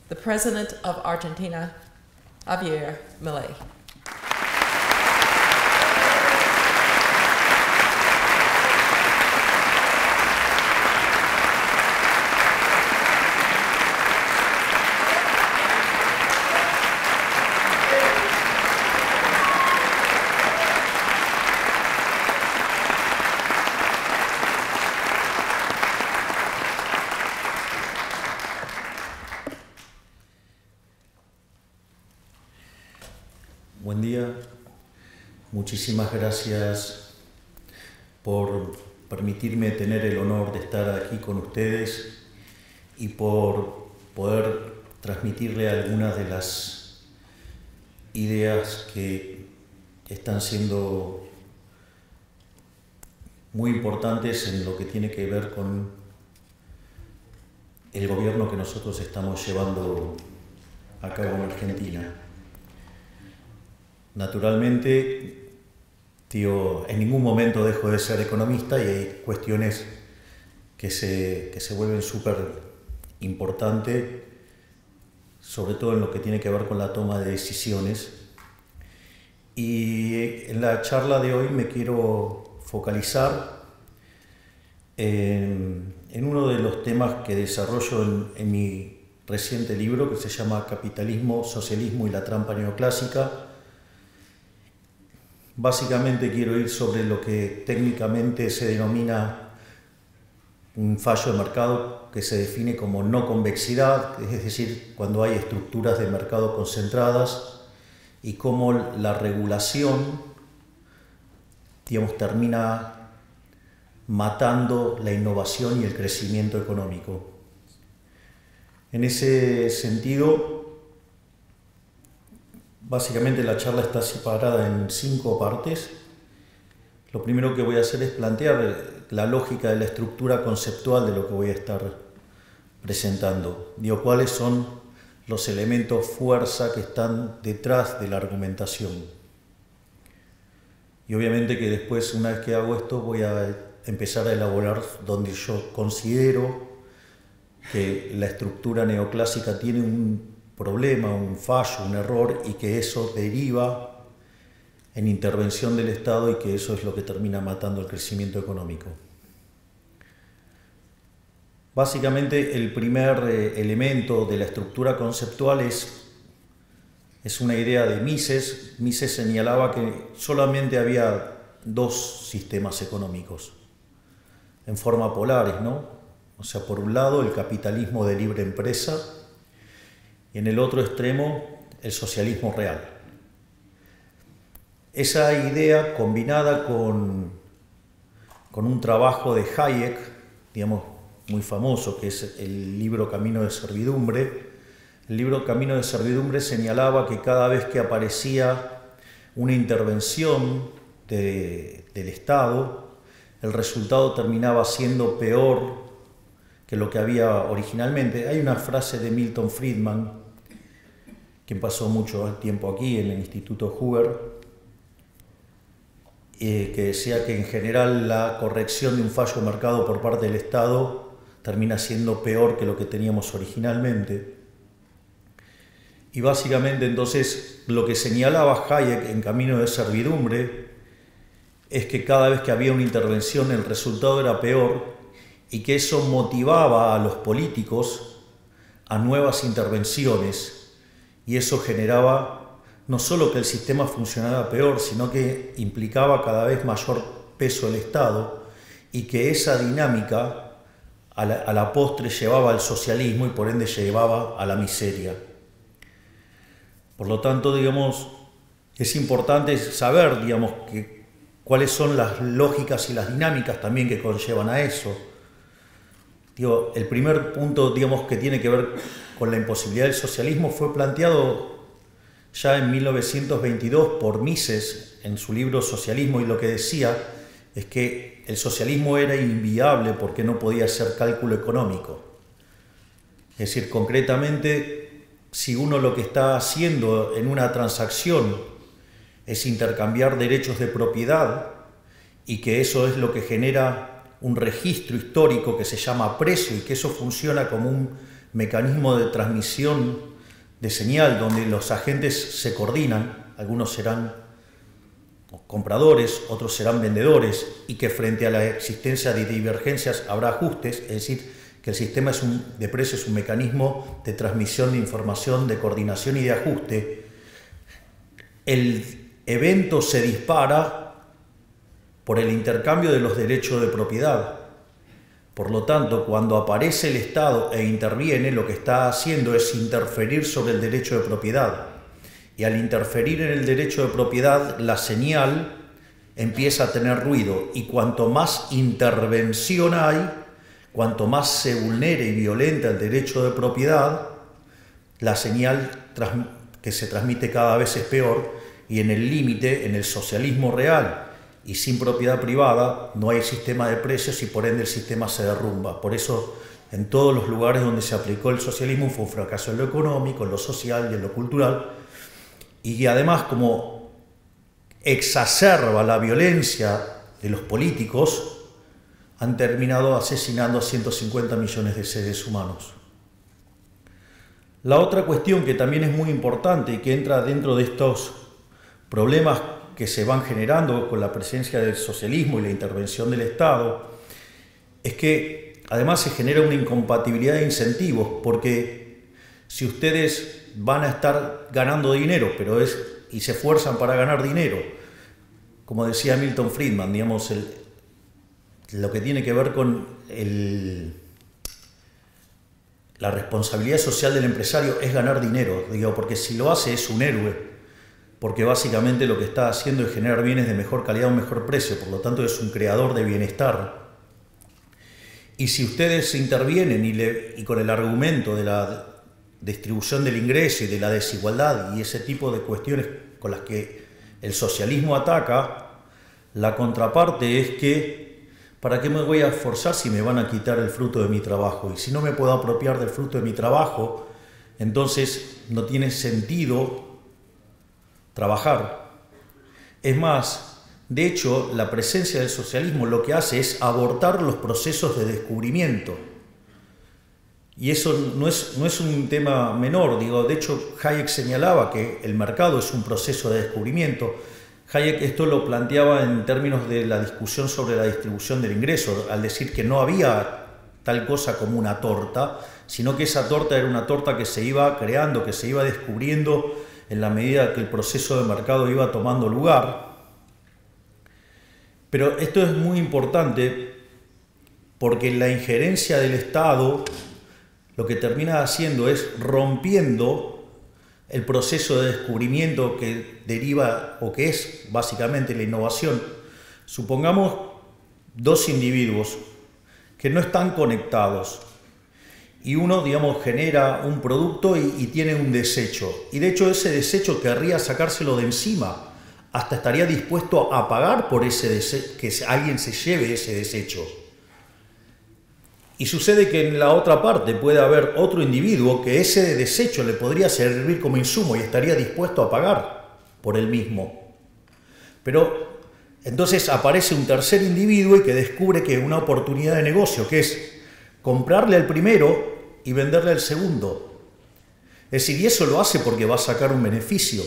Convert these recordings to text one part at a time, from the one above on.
the President of Argentina, Javier Milei. Buen día, muchísimas gracias por permitirme tener el honor de estar aquí con ustedes y por poder transmitirle algunas de las ideas que están siendo muy importantes en lo que tiene que ver con el gobierno que nosotros estamos llevando a cabo en Argentina. Naturalmente, en ningún momento dejo de ser economista y hay cuestiones que se vuelven súper importantes, sobre todo en lo que tiene que ver con la toma de decisiones. Y en la charla de hoy me quiero focalizar en uno de los temas que desarrollo en mi reciente libro, que se llama Capitalismo, Socialismo y la Trampa Neoclásica. Básicamente quiero ir sobre lo que técnicamente se denomina un fallo de mercado, que se define como no convexidad, es decir, cuando hay estructuras de mercado concentradas, y cómo la regulación, termina matando la innovación y el crecimiento económico. En ese sentido, básicamente la charla está separada en 5 partes. Lo primero que voy a hacer es plantear la lógica de la estructura conceptual de lo que voy a estar presentando. Digo, cuáles son los elementos fuerza que están detrás de la argumentación. Y obviamente que después, una vez que hago esto, voy a empezar a elaborar donde yo considero que la estructura neoclásica tiene un problema, un fallo, un error, y que eso deriva en intervención del Estado y que eso es lo que termina matando el crecimiento económico. Básicamente el primer elemento de la estructura conceptual es una idea de Mises. Mises señalaba que solamente había 2 sistemas económicos en forma polares, ¿no? O sea, por un lado el capitalismo de libre empresa, y en el otro extremo, el socialismo real. Esa idea, combinada con un trabajo de Hayek, digamos, muy famoso, que es el libro Camino de Servidumbre. El libro Camino de Servidumbre señalaba que cada vez que aparecía una intervención del Estado, el resultado terminaba siendo peor que lo que había originalmente. Hay una frase de Milton Friedman, quien pasó mucho tiempo aquí en el Instituto Hoover, que decía que en general la corrección de un fallo de mercado por parte del Estado termina siendo peor que lo que teníamos originalmente. Y básicamente entonces lo que señalaba Hayek en Camino de Servidumbre es que cada vez que había una intervención el resultado era peor, y que eso motivaba a los políticos a nuevas intervenciones. Y eso generaba no solo que el sistema funcionara peor, sino que implicaba cada vez mayor peso del Estado, y que esa dinámica a la postre llevaba al socialismo y por ende llevaba a la miseria. Por lo tanto, digamos, es importante saber, digamos, cuáles son las lógicas y las dinámicas también que conllevan a eso. Digo, el primer punto, digamos, que tiene que ver con la imposibilidad del socialismo fue planteado ya en 1922 por Mises en su libro Socialismo, y lo que decía es que el socialismo era inviable porque no podía ser cálculo económico. Es decir, concretamente, si uno lo que está haciendo en una transacción es intercambiar derechos de propiedad, y que eso es lo que genera un registro histórico que se llama precio, y que eso funciona como un mecanismo de transmisión de señal donde los agentes se coordinan, algunos serán compradores, otros serán vendedores, y que frente a la existencia de divergencias habrá ajustes, es decir, que el sistema de precios es un mecanismo de transmisión de información, de coordinación y de ajuste. El evento se dispara por el intercambio de los derechos de propiedad. Por lo tanto, cuando aparece el Estado e interviene, lo que está haciendo es interferir sobre el derecho de propiedad. Y al interferir en el derecho de propiedad, la señal empieza a tener ruido. Y cuanto más intervención hay, cuanto más se vulnera y violenta el derecho de propiedad, la señal que se transmite cada vez es peor. Y en el límite, en el socialismo real y sin propiedad privada, no hay sistema de precios y por ende el sistema se derrumba. Por eso, en todos los lugares donde se aplicó el socialismo fue un fracaso en lo económico, en lo social y en lo cultural. Y además, como exacerba la violencia de los políticos, han terminado asesinando a 150 millones de seres humanos. La otra cuestión que también es muy importante y que entra dentro de estos problemas que se van generando con la presencia del socialismo y la intervención del Estado, es que además se genera una incompatibilidad de incentivos, porque si ustedes van a estar ganando dinero y se esfuerzan para ganar dinero, como decía Milton Friedman, digamos, lo que tiene que ver con la responsabilidad social del empresario es ganar dinero, digo, porque si lo hace es un héroe, porque básicamente lo que está haciendo es generar bienes de mejor calidad a un mejor precio, por lo tanto es un creador de bienestar. Y si ustedes intervienen y con el argumento de la distribución del ingreso y de la desigualdad y ese tipo de cuestiones con las que el socialismo ataca, la contraparte es que ¿para qué me voy a esforzar si me van a quitar el fruto de mi trabajo? Y si no me puedo apropiar del fruto de mi trabajo, entonces no tiene sentido trabajar. Es más, de hecho, la presencia del socialismo lo que hace es abortar los procesos de descubrimiento. Y eso no es un tema menor, digo, de hecho Hayek señalaba que el mercado es un proceso de descubrimiento. Hayek esto lo planteaba en términos de la discusión sobre la distribución del ingreso, al decir que no había tal cosa como una torta, sino que esa torta era una torta que se iba creando, que se iba descubriendo en la medida que el proceso de mercado iba tomando lugar. Pero esto es muy importante porque la injerencia del Estado lo que termina haciendo es rompiendo el proceso de descubrimiento que deriva o que es básicamente la innovación. Supongamos dos individuos que no están conectados y uno, digamos, genera un producto y tiene un desecho. Y de hecho ese desecho querría sacárselo de encima. Hasta estaría dispuesto a pagar por que alguien se lleve ese desecho. Y sucede que en la otra parte puede haber otro individuo que ese desecho le podría servir como insumo y estaría dispuesto a pagar por él mismo. Pero entonces aparece un tercer individuo y que descubre que una oportunidad de negocio, que es comprarle al primero y venderle al segundo. Es decir, y eso lo hace porque va a sacar un beneficio.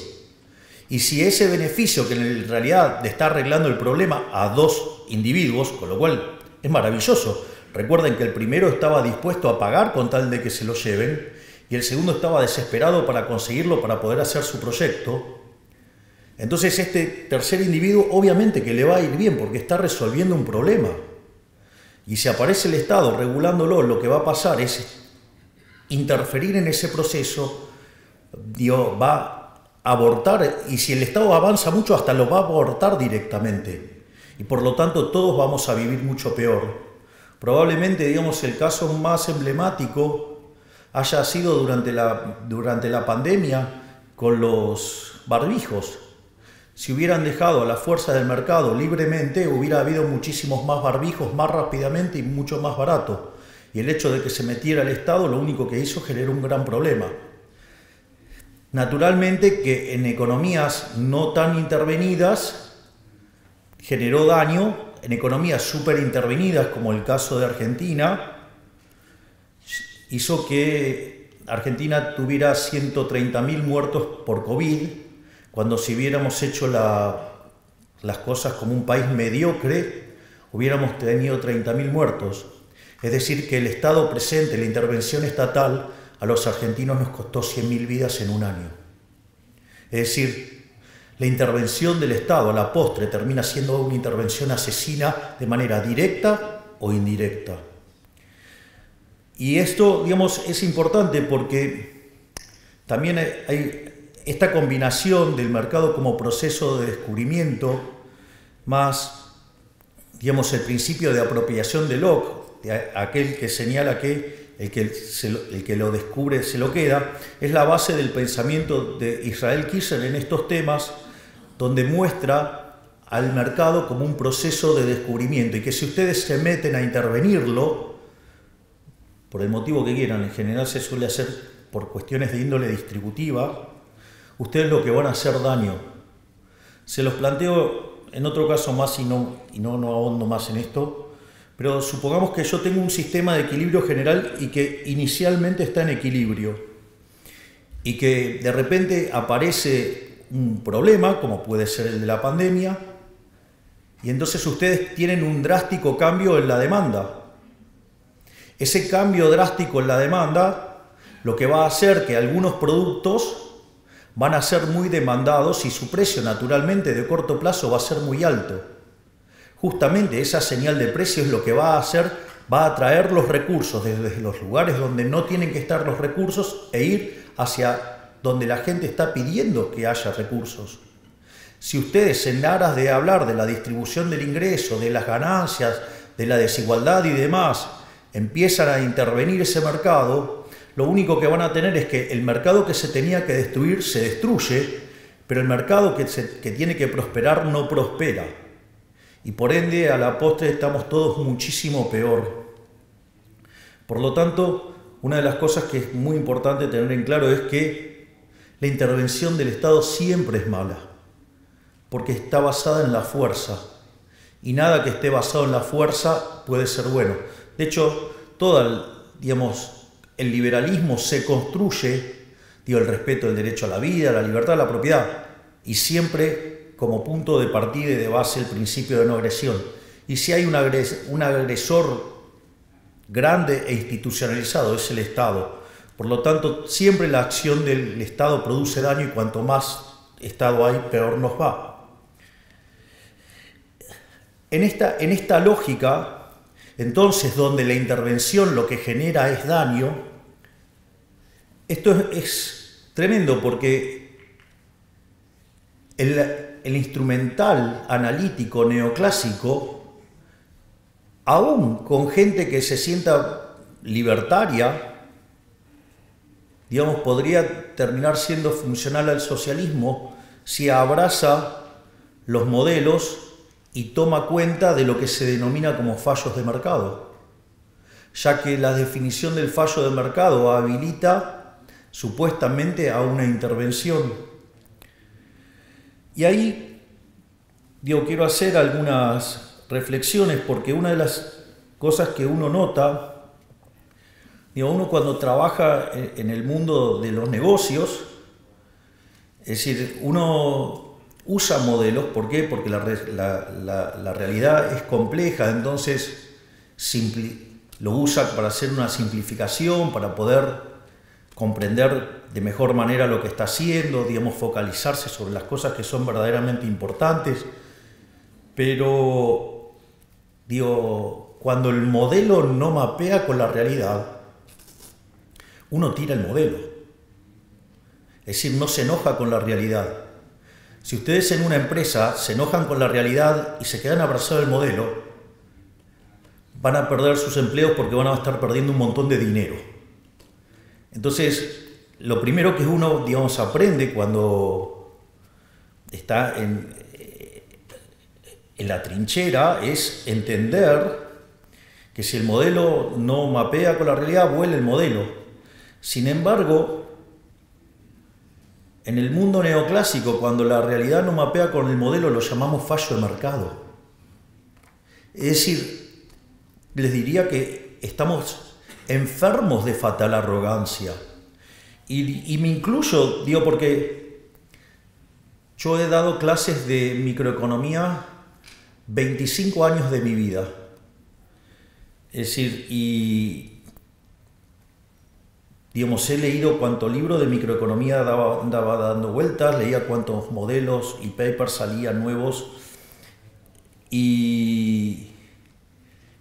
Y si ese beneficio, que en realidad le está arreglando el problema a dos individuos, con lo cual es maravilloso. Recuerden que el primero estaba dispuesto a pagar con tal de que se lo lleven y el segundo estaba desesperado para conseguirlo para poder hacer su proyecto. Entonces este tercer individuo obviamente que le va a ir bien porque está resolviendo un problema. Y si aparece el Estado regulándolo, lo que va a pasar es interferir en ese proceso, va a abortar, y si el Estado avanza mucho hasta lo va a abortar directamente. Y por lo tanto todos vamos a vivir mucho peor. Probablemente, digamos, el caso más emblemático haya sido durante la pandemia con los barbijos. Si hubieran dejado a las fuerzas del mercado libremente, hubiera habido muchísimos más barbijos más rápidamente y mucho más barato. Y el hecho de que se metiera el Estado lo único que hizo generó un gran problema. Naturalmente que en economías no tan intervenidas generó daño. En economías súper intervenidas, como el caso de Argentina, hizo que Argentina tuviera 130.000 muertos por COVID, cuando si hubiéramos hecho las cosas como un país mediocre, hubiéramos tenido 30.000 muertos. Es decir, que el Estado presente, la intervención estatal, a los argentinos nos costó 100.000 vidas en un año. Es decir, la intervención del Estado a la postre termina siendo una intervención asesina de manera directa o indirecta. Y esto, digamos, es importante porque también hay esta combinación del mercado como proceso de descubrimiento más, digamos, el principio de apropiación de Locke, de aquel que señala que el que lo descubre se lo queda, es la base del pensamiento de Israel Kirzler en estos temas, donde muestra al mercado como un proceso de descubrimiento y que si ustedes se meten a intervenirlo, por el motivo que quieran, en general se suele hacer por cuestiones de índole distributiva, ustedes lo que van a hacer daño. Se los planteo en otro caso más y no ahondo más en esto, pero supongamos que yo tengo un sistema de equilibrio general y que inicialmente está en equilibrio y que de repente aparece un problema, como puede ser el de la pandemia, y entonces ustedes tienen un drástico cambio en la demanda. Ese cambio drástico en la demanda lo que va a hacer que algunos productos van a ser muy demandados y su precio naturalmente de corto plazo va a ser muy alto. Justamente esa señal de precio es lo que va a hacer, va a atraer los recursos desde los lugares donde no tienen que estar los recursos e ir hacia donde la gente está pidiendo que haya recursos. Si ustedes en aras de hablar de la distribución del ingreso, de las ganancias, de la desigualdad y demás, empiezan a intervenir ese mercado, lo único que van a tener es que el mercado que se tenía que destruir se destruye, pero el mercado que tiene que prosperar no prospera. Y por ende, a la postre estamos todos muchísimo peor. Por lo tanto, una de las cosas que es muy importante tener en claro es que la intervención del Estado siempre es mala, porque está basada en la fuerza. Y nada que esté basado en la fuerza puede ser bueno. De hecho, el liberalismo se construye, el respeto del derecho a la vida, la libertad, la propiedad, y siempre como punto de partida y de base el principio de no agresión. Y si hay un agresor grande e institucionalizado, es el Estado. Por lo tanto, siempre la acción del Estado produce daño y cuanto más Estado hay, peor nos va. En esta lógica, entonces, donde la intervención lo que genera es daño, esto es tremendo porque el instrumental analítico neoclásico, aún con gente que se sienta libertaria, podría terminar siendo funcional al socialismo si abraza los modelos y toma cuenta de lo que se denomina como fallos de mercado, ya que la definición del fallo de mercado habilita supuestamente a una intervención. Y ahí quiero hacer algunas reflexiones, porque una de las cosas que uno nota, uno cuando trabaja en el mundo de los negocios, es decir, uno usa modelos. ¿Por qué? Porque la realidad es compleja, entonces lo usa para hacer una simplificación, para poder comprender de mejor manera lo que está haciendo, focalizarse sobre las cosas que son verdaderamente importantes. Pero, cuando el modelo no mapea con la realidad, uno tira el modelo. Es decir, no se enoja con la realidad. Si ustedes en una empresa se enojan con la realidad y se quedan abrazados del modelo, van a perder sus empleos porque van a estar perdiendo un montón de dinero. Entonces, lo primero que uno, aprende cuando está en la trinchera es entender que si el modelo no mapea con la realidad, vuela el modelo. Sin embargo, en el mundo neoclásico, cuando la realidad no mapea con el modelo, lo llamamos fallo de mercado. Es decir, les diría que estamos enfermos de fatal arrogancia. Y me incluyo, digo, porque yo he dado clases de microeconomía 25 años de mi vida. Es decir, y digamos, he leído cuánto libro de microeconomía andaba dando vueltas, leía cuántos modelos y papers salían nuevos. Y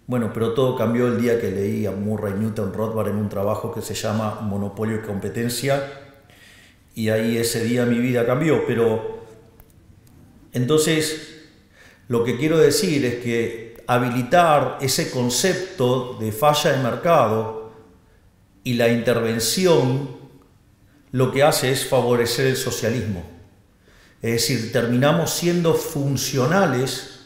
bueno, pero todo cambió el día que leí a Murray Newton Rothbard en un trabajo que se llama Monopolio y Competencia, y ahí ese día mi vida cambió. Pero entonces lo que quiero decir es que habilitar ese concepto de falla de mercado y la intervención lo que hace es favorecer el socialismo. Es decir, terminamos siendo funcionales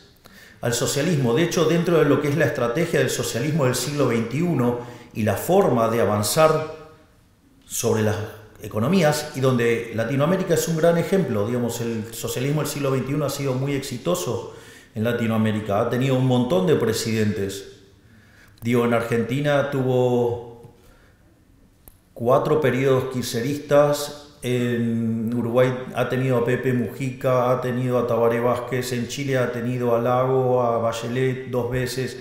al socialismo. De hecho, dentro de lo que es la estrategia del socialismo del siglo XXI y la forma de avanzar sobre las economías, y donde Latinoamérica es un gran ejemplo, digamos, el socialismo del siglo XXI ha sido muy exitoso en Latinoamérica, ha tenido un montón de presidentes. Digo, en Argentina tuvo 4 periodos kirchneristas. En Uruguay ha tenido a Pepe Mujica, ha tenido a Tabaré Vázquez, en Chile ha tenido a Lago, a Bachelet 2 veces,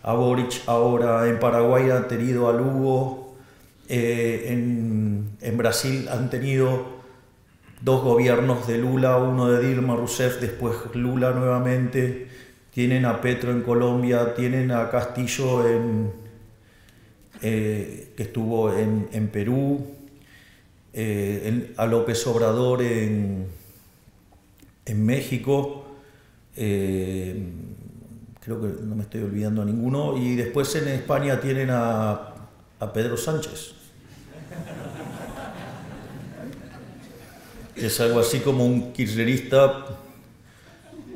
a Boric ahora, en Paraguay han tenido a Lugo, en Brasil han tenido 2 gobiernos de Lula, uno de Dilma Rousseff, después Lula nuevamente, tienen a Petro en Colombia, tienen a Castillo que estuvo en Perú, a López Obrador en México, creo que no me estoy olvidando a ninguno, y después en España tienen a Pedro Sánchez. Es algo así como un kirchnerista,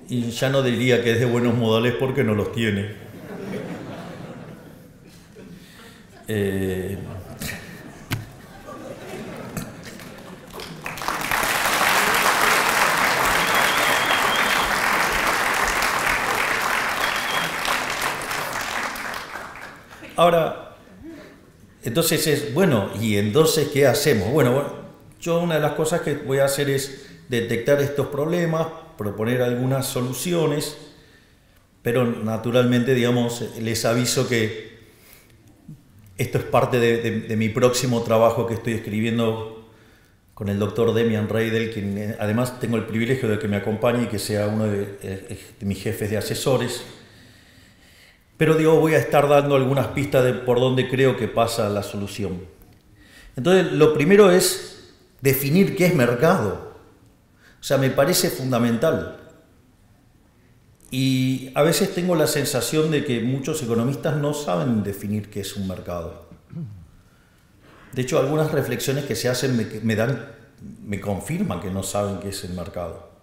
y ya no diría que es de buenos modales porque no los tiene. Ahora, entonces es, bueno, ¿y entonces qué hacemos? Bueno, yo una de las cosas que voy a hacer es detectar estos problemas, proponer algunas soluciones, pero naturalmente, digamos, les aviso que esto es parte de mi próximo trabajo que estoy escribiendo con el doctor Demian Reidel, quien además tengo el privilegio de que me acompañe y que sea uno de mis jefes de asesores. Pero digo, voy a estar dando algunas pistas de por dónde creo que pasa la solución. Entonces, lo primero es definir qué es mercado. O sea, me parece fundamental. Y a veces tengo la sensación de que muchos economistas no saben definir qué es un mercado. De hecho, algunas reflexiones que se hacen me confirman que no saben qué es el mercado.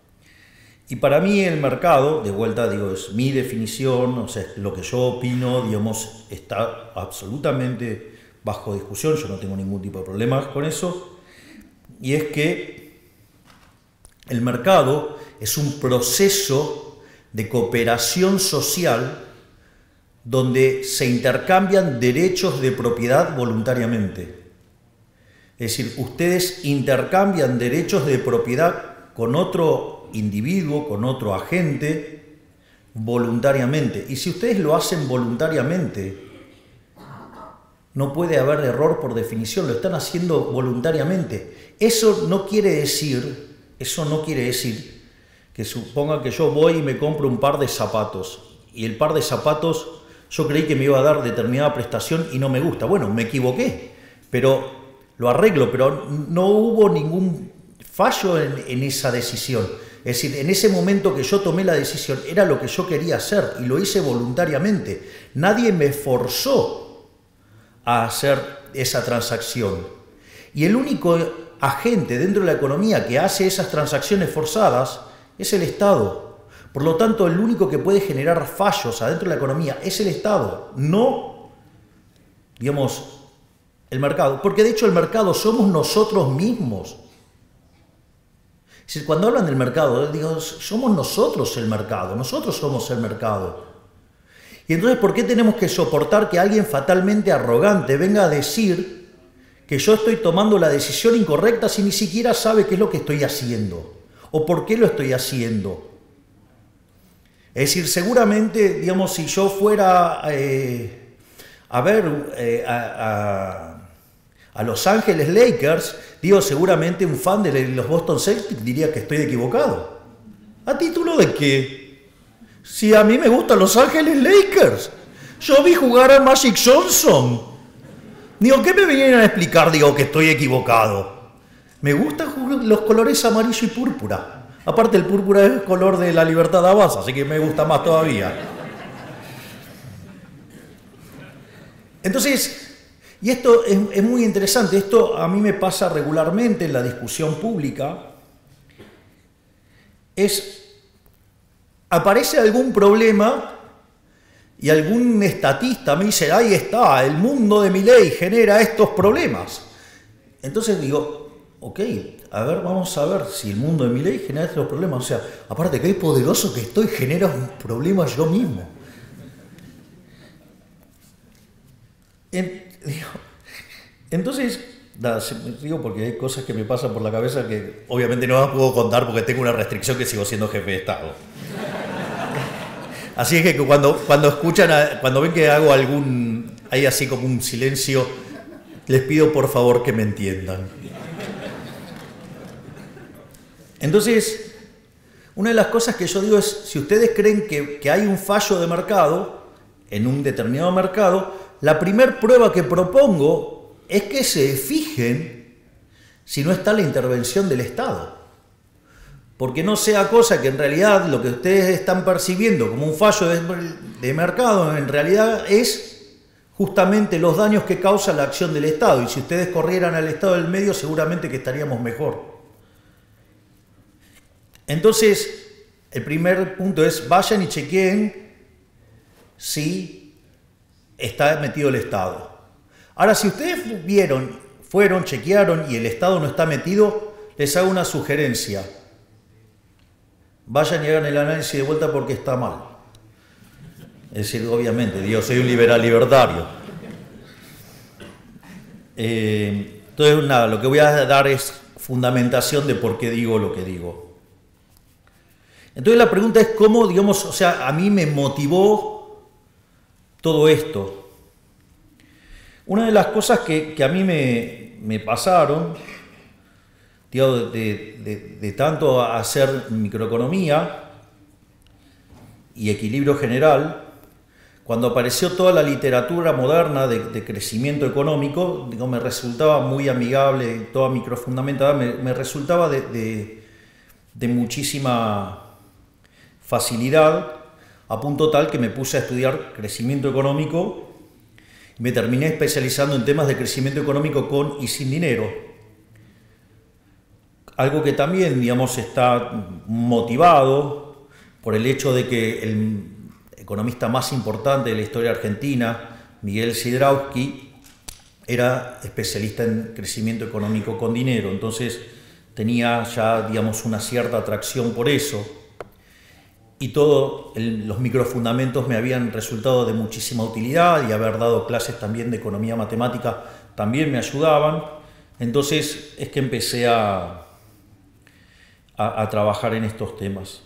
Y para mí el mercado, de vuelta digo, es mi definición, o sea, lo que yo opino, digamos, está absolutamente bajo discusión, yo no tengo ningún tipo de problemas con eso, y es que el mercado es un proceso de cooperación social donde se intercambian derechos de propiedad voluntariamente. Es decir, ustedes intercambian derechos de propiedad con otro individuo, con otro agente, voluntariamente. Y si ustedes lo hacen voluntariamente, no puede haber error por definición, lo están haciendo voluntariamente. Eso no quiere decir que supongan que yo voy y me compro un par de zapatos, y el par de zapatos yo creí que me iba a dar determinada prestación y no me gusta. Bueno, me equivoqué, pero lo arreglo, pero no hubo ningún fallo en esa decisión. Es decir, en ese momento que yo tomé la decisión era lo que yo quería hacer y lo hice voluntariamente. Nadie me forzó a hacer esa transacción. Y el único agente dentro de la economía que hace esas transacciones forzadas es el Estado. Por lo tanto, el único que puede generar fallos adentro de la economía es el Estado, no, digamos, el mercado. Porque de hecho el mercado somos nosotros mismos. Es decir, cuando hablan del mercado, digo, somos nosotros el mercado, nosotros somos el mercado. Y Y entonces, ¿por qué tenemos que soportar que alguien fatalmente arrogante venga a decir que yo estoy tomando la decisión incorrecta si ni siquiera sabe qué es lo que estoy haciendo o por qué lo estoy haciendo? Es decir, seguramente, digamos, si yo fuera a ver a Los Ángeles Lakers, digo, seguramente un fan de los Boston Celtics diría que estoy equivocado. ¿A título de qué? Si a mí me gustan Los Ángeles Lakers. Yo vi jugar a Magic Johnson. Digo, ¿qué me vinieron a explicar? Digo, que estoy equivocado. Me gustan los colores amarillo y púrpura. Aparte, el púrpura es el color de la Libertad Abbas, así que me gusta más todavía. Entonces, y esto es muy interesante, esto a mí me pasa regularmente en la discusión pública, aparece algún problema y algún estatista me dice, ahí está, el mundo de Milei genera estos problemas. Entonces digo, ok, a ver, vamos a ver si el mundo de Milei genera estos problemas. O sea, aparte que es poderoso que estoy, genera un problema yo mismo. Entonces, nada, digo porque hay cosas que me pasan por la cabeza que obviamente no las puedo contar porque tengo una restricción que sigo siendo jefe de Estado. Así es que cuando escuchan, cuando ven que hago hay así como un silencio, les pido por favor que me entiendan. Entonces, una de las cosas que yo digo es, si ustedes creen que hay un fallo de mercado, en un determinado mercado, la primer prueba que propongo es que se fijen si no está la intervención del Estado. Porque no sea cosa que en realidad lo que ustedes están percibiendo como un fallo de mercado, en realidad es justamente los daños que causa la acción del Estado. Y si ustedes corrieran al Estado del medio, seguramente que estaríamos mejor. Entonces, el primer punto es, vayan y chequeen si está metido el Estado. Ahora, si ustedes fueron, chequearon y el Estado no está metido, les hago una sugerencia. Vayan y hagan el análisis de vuelta porque está mal. Es decir, obviamente, yo soy un liberal libertario. Entonces, nada, lo que voy a dar es fundamentación de por qué digo lo que digo. Entonces la pregunta es cómo, digamos, o sea, a mí me motivó todo esto. Una de las cosas que a mí me pasaron, digamos, de tanto hacer microeconomía y equilibrio general, cuando apareció toda la literatura moderna de crecimiento económico, digo, me resultaba muy amigable, toda microfundamentada, me resultaba de muchísima facilidad, a punto tal que me puse a estudiar crecimiento económico y me terminé especializando en temas de crecimiento económico con y sin dinero. Algo que también, digamos, está motivado por el hecho de que el economista más importante de la historia argentina, Miguel Sidrowski, era especialista en crecimiento económico con dinero. Entonces tenía ya, digamos, una cierta atracción por eso. Y todos los microfundamentos me habían resultado de muchísima utilidad y haber dado clases también de economía matemática también me ayudaban. Entonces es que empecé a trabajar en estos temas.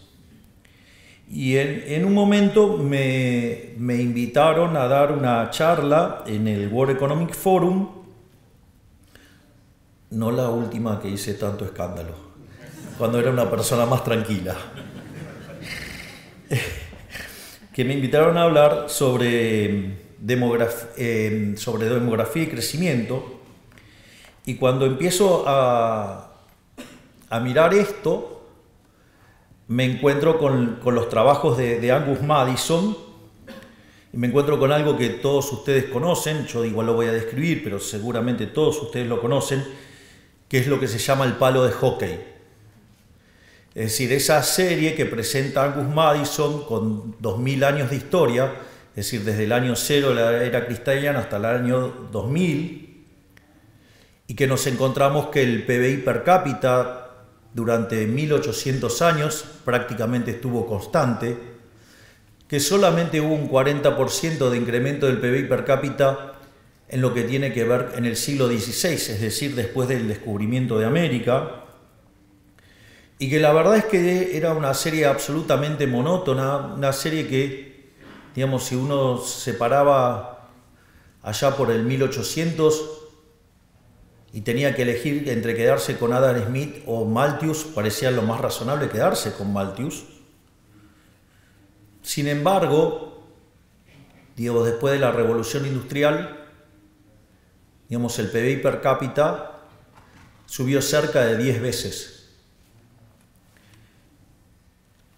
Y en un momento me invitaron a dar una charla en el World Economic Forum, no la última que hice tanto escándalo, cuando era una persona más tranquila. Que me invitaron a hablar sobre demografía y crecimiento, y cuando empiezo a mirar esto, me encuentro con los trabajos de Angus Maddison, y me encuentro con algo que todos ustedes conocen, yo igual lo voy a describir, pero seguramente todos ustedes lo conocen, que es lo que se llama el palo de hockey. Es decir, esa serie que presenta Angus Maddison con 2000 años de historia, es decir, desde el año 0 de la era cristalina hasta el año 2000, y que nos encontramos que el PBI per cápita durante 1800 años prácticamente estuvo constante, que solamente hubo un 40% de incremento del PBI per cápita en lo que tiene que ver en el siglo XVI, es decir, después del descubrimiento de América, y que la verdad es que era una serie absolutamente monótona, una serie que, digamos, si uno se paraba allá por el 1800 y tenía que elegir entre quedarse con Adam Smith o Malthus, parecía lo más razonable quedarse con Malthus. Sin embargo, digamos, después de la Revolución Industrial, digamos, el PBI per cápita subió cerca de 10 veces.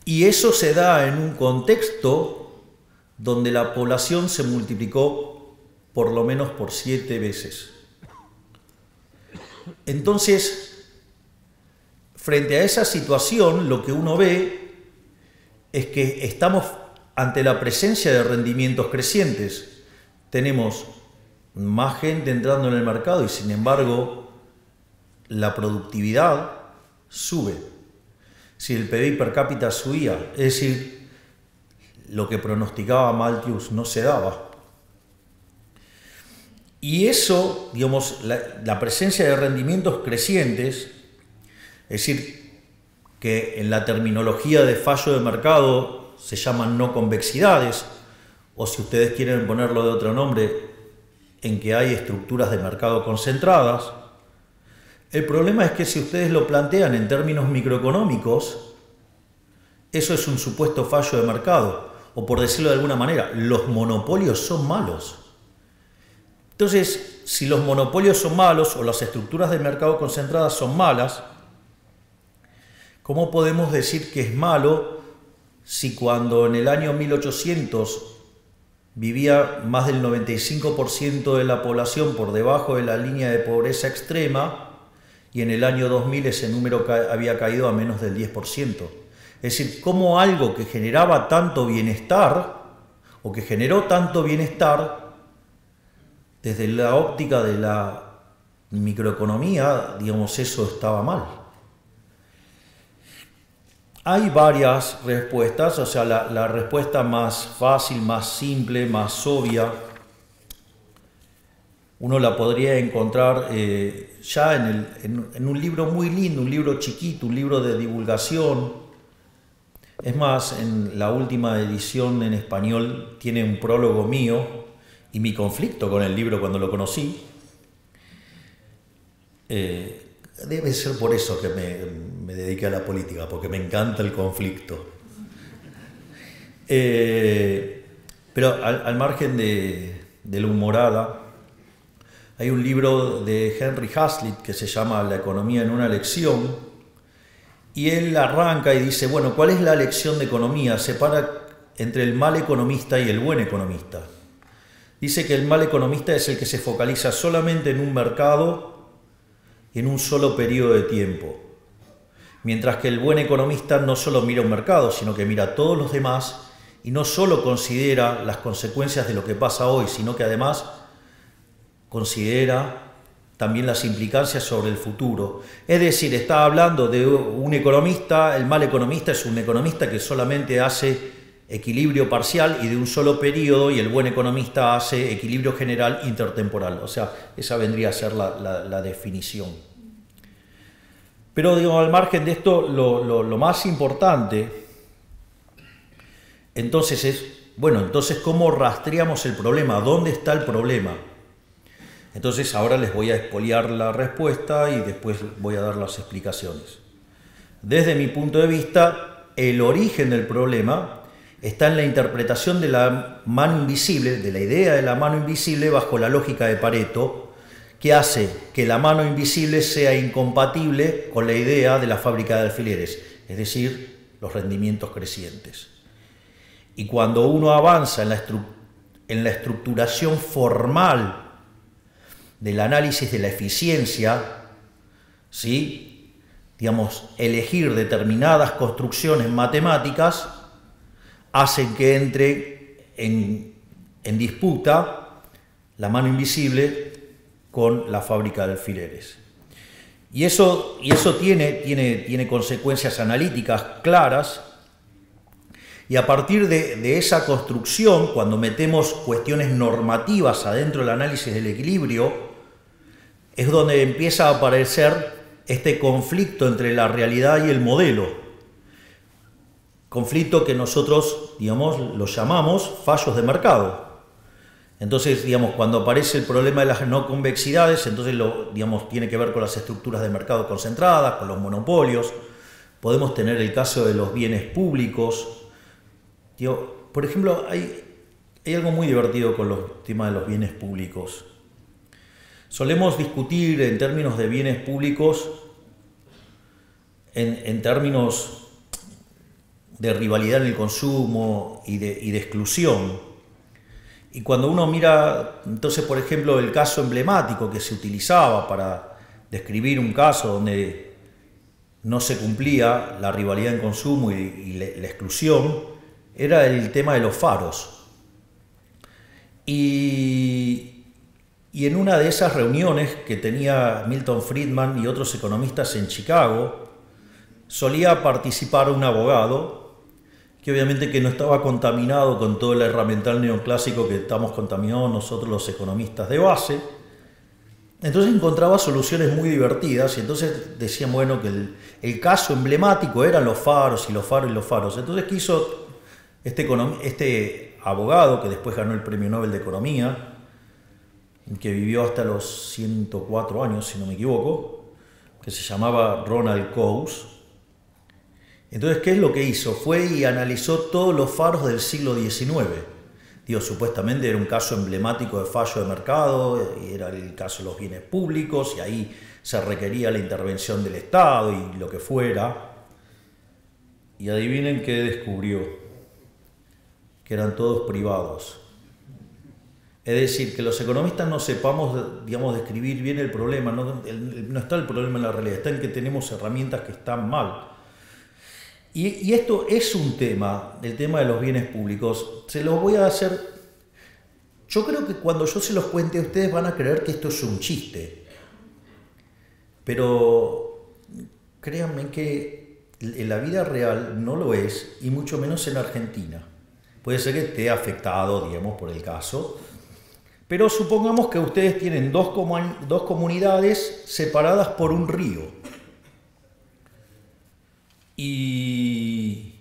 Y eso se da en un contexto donde la población se multiplicó por lo menos por 7 veces. Entonces, frente a esa situación, lo que uno ve es que estamos ante la presencia de rendimientos crecientes. Tenemos más gente entrando en el mercado y, sin embargo, la productividad sube. Si el PBI per cápita subía, es decir, lo que pronosticaba Malthus no se daba. Y eso, digamos, la presencia de rendimientos crecientes, es decir, que en la terminología de fallo de mercado se llaman no convexidades, o si ustedes quieren ponerlo de otro nombre, en que hay estructuras de mercado concentradas. El problema es que si ustedes lo plantean en términos microeconómicos, eso es un supuesto fallo de mercado, o por decirlo de alguna manera, los monopolios son malos. Entonces, si los monopolios son malos o las estructuras de mercado concentradas son malas, ¿cómo podemos decir que es malo si cuando en el año 1800 vivía más del 95% de la población por debajo de la línea de pobreza extrema, y en el año 2000 ese número había caído a menos del 10%? Es decir, cómo algo que generaba tanto bienestar, o que generó tanto bienestar, desde la óptica de la microeconomía, digamos, eso estaba mal. Hay varias respuestas, o sea, la respuesta más fácil, más simple, más obvia, uno la podría encontrar ya en un libro muy lindo, un libro chiquito, un libro de divulgación. Es más, en la última edición en español tiene un prólogo mío y mi conflicto con el libro cuando lo conocí. Debe ser por eso que me dediqué a la política, porque me encanta el conflicto. Pero al margen de la humorada, hay un libro de Henry Hazlitt que se llama La economía en una lección, y él arranca y dice, bueno, ¿cuál es la lección de economía? Separa entre el mal economista y el buen economista. Dice que el mal economista es el que se focaliza solamente en un mercado y en un solo periodo de tiempo, mientras que el buen economista no solo mira un mercado, sino que mira a todos los demás y no solo considera las consecuencias de lo que pasa hoy, sino que además considera también las implicancias sobre el futuro. Es decir, está hablando de un economista. El mal economista es un economista que solamente hace equilibrio parcial y de un solo periodo, y el buen economista hace equilibrio general intertemporal. O sea, esa vendría a ser la definición. Pero digo, al margen de esto, lo más importante entonces es, bueno, entonces ¿cómo rastreamos el problema? ¿Dónde está el problema? Entonces ahora les voy a expoliar la respuesta y después voy a dar las explicaciones. Desde mi punto de vista, el origen del problema está en la interpretación de la mano invisible, de la idea de la mano invisible bajo la lógica de Pareto, que hace que la mano invisible sea incompatible con la idea de la fábrica de alfileres, es decir, los rendimientos crecientes. Y cuando uno avanza en la estructuración formal del análisis de la eficiencia, ¿sí? Digamos, elegir determinadas construcciones matemáticas hacen que entre en disputa la mano invisible con la fábrica de alfileres. Y eso tiene consecuencias analíticas claras, Y a partir de esa construcción, cuando metemos cuestiones normativas adentro del análisis del equilibrio, es donde empieza a aparecer este conflicto entre la realidad y el modelo. Conflicto que nosotros, digamos, lo llamamos fallos de mercado. Entonces, digamos, cuando aparece el problema de las no convexidades, entonces digamos, tiene que ver con las estructuras de mercado concentradas, con los monopolios. Podemos tener el caso de los bienes públicos. Por ejemplo, hay algo muy divertido con los temas de los bienes públicos. Solemos discutir en términos de bienes públicos, en términos de rivalidad en el consumo y de exclusión. Y cuando uno mira, entonces, por ejemplo, el caso emblemático que se utilizaba para describir un caso donde no se cumplía la rivalidad en consumo y la exclusión, era el tema de los faros. Y en una de esas reuniones que tenía Milton Friedman y otros economistas en Chicago, solía participar un abogado que obviamente que no estaba contaminado con todo el herramental neoclásico que estamos contaminados nosotros los economistas de base. Entonces encontraba soluciones muy divertidas y entonces decían, bueno, que el caso emblemático eran los faros y los faros y los faros. Entonces, ¿qué hizo este abogado que después ganó el Premio Nobel de Economía, que vivió hasta los 104 años, si no me equivoco, que se llamaba Ronald Coase? Entonces, ¿qué es lo que hizo? Fue y analizó todos los faros del siglo XIX. Digo, supuestamente era un caso emblemático de fallo de mercado, y era el caso de los bienes públicos, y ahí se requería la intervención del Estado y lo que fuera. Y adivinen qué descubrió, que eran todos privados. Es decir, que los economistas no sepamos, digamos, describir bien el problema, no está el problema en la realidad, está en que tenemos herramientas que están mal. Y esto es un tema, el tema de los bienes públicos. Se los voy a hacer. Yo creo que cuando yo se los cuente, ustedes van a creer que esto es un chiste. Pero créanme que en la vida real no lo es, y mucho menos en Argentina. Puede ser que esté afectado, digamos, por el caso. Pero supongamos que ustedes tienen dos comunidades separadas por un río. Y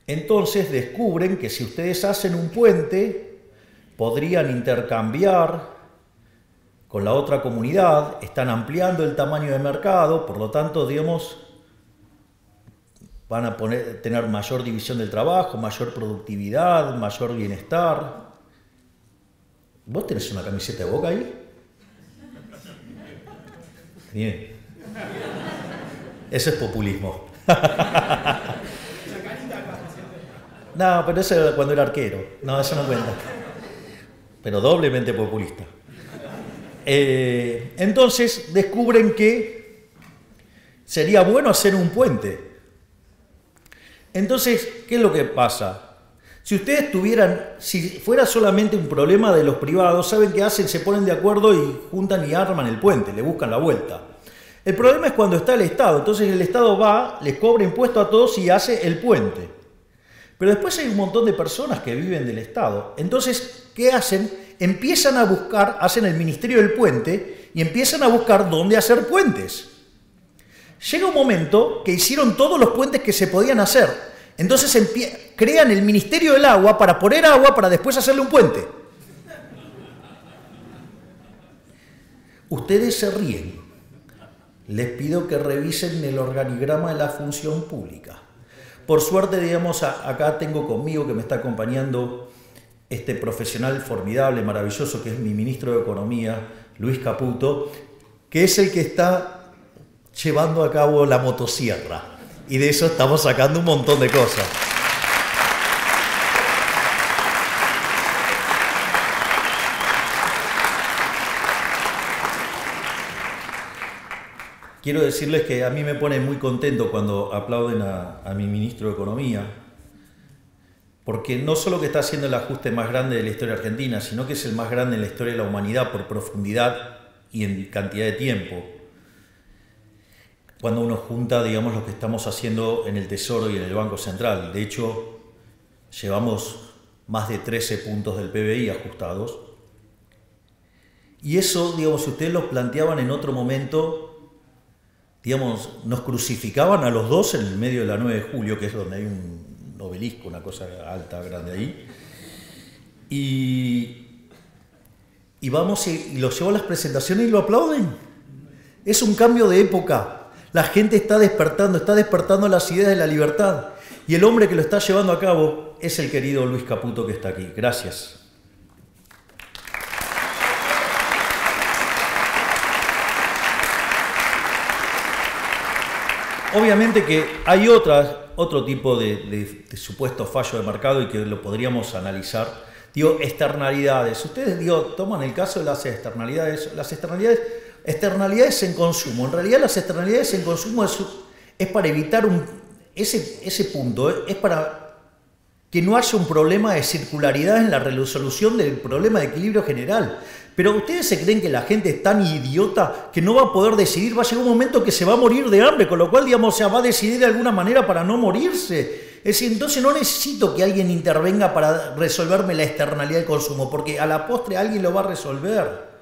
entonces descubren que si ustedes hacen un puente, podrían intercambiar con la otra comunidad, están ampliando el tamaño de mercado, por lo tanto, digamos, van a tener mayor división del trabajo, mayor productividad, mayor bienestar. ¿Vos tenés una camiseta de Boca ahí? Bien. Eso es populismo. No, pero eso era cuando era arquero. No, eso no cuenta. Pero doblemente populista. Entonces descubren que sería bueno hacer un puente. Entonces, ¿qué es lo que pasa? Si fuera solamente un problema de los privados, ¿saben qué hacen? Se ponen de acuerdo y juntan y arman el puente, le buscan la vuelta. El problema es cuando está el Estado, entonces el Estado va, les cobra impuestos a todos y hace el puente. Pero después hay un montón de personas que viven del Estado. Entonces, ¿qué hacen? Empiezan a buscar, hacen el Ministerio del Puente y empiezan a buscar dónde hacer puentes. Llega un momento que hicieron todos los puentes que se podían hacer. Entonces crean el Ministerio del Agua para poner agua para después hacerle un puente. Ustedes se ríen. Les pido que revisen el organigrama de la función pública. Por suerte, digamos, acá tengo conmigo que me está acompañando este profesional formidable, maravilloso, que es mi ministro de Economía, Luis Caputo, que es el que está llevando a cabo la motosierra. Y de eso estamos sacando un montón de cosas. Quiero decirles que a mí me pone muy contento cuando aplauden a mi ministro de Economía, porque no solo que está haciendo el ajuste más grande de la historia argentina, sino que es el más grande en la historia de la humanidad por profundidad y en cantidad de tiempo. Cuando uno junta, digamos, lo que estamos haciendo en el Tesoro y en el Banco Central. De hecho, llevamos más de 13 puntos del PBI ajustados. Y eso, digamos, si ustedes lo planteaban en otro momento, digamos, nos crucificaban a los dos en el medio de la 9 de julio, que es donde hay un obelisco, una cosa alta, grande ahí. Y vamos y lo llevo a las presentaciones y lo aplauden. Es un cambio de época. La gente está despertando las ideas de la libertad. Y el hombre que lo está llevando a cabo es el querido Luis Caputo, que está aquí. Gracias. Obviamente que hay otro tipo de supuesto fallo de mercado y que lo podríamos analizar. Digo, externalidades. Ustedes, toman el caso de las externalidades. Las externalidades en consumo. En realidad las externalidades en consumo es para evitar ese punto, es para que no haya un problema de circularidad en la resolución del problema de equilibrio general. Pero ustedes se creen que la gente es tan idiota que no va a poder decidir, va a llegar un momento que se va a morir de hambre, con lo cual, digamos, va a decidir de alguna manera para no morirse. Es decir, entonces no necesito que alguien intervenga para resolverme la externalidad del consumo, porque a la postre alguien lo va a resolver.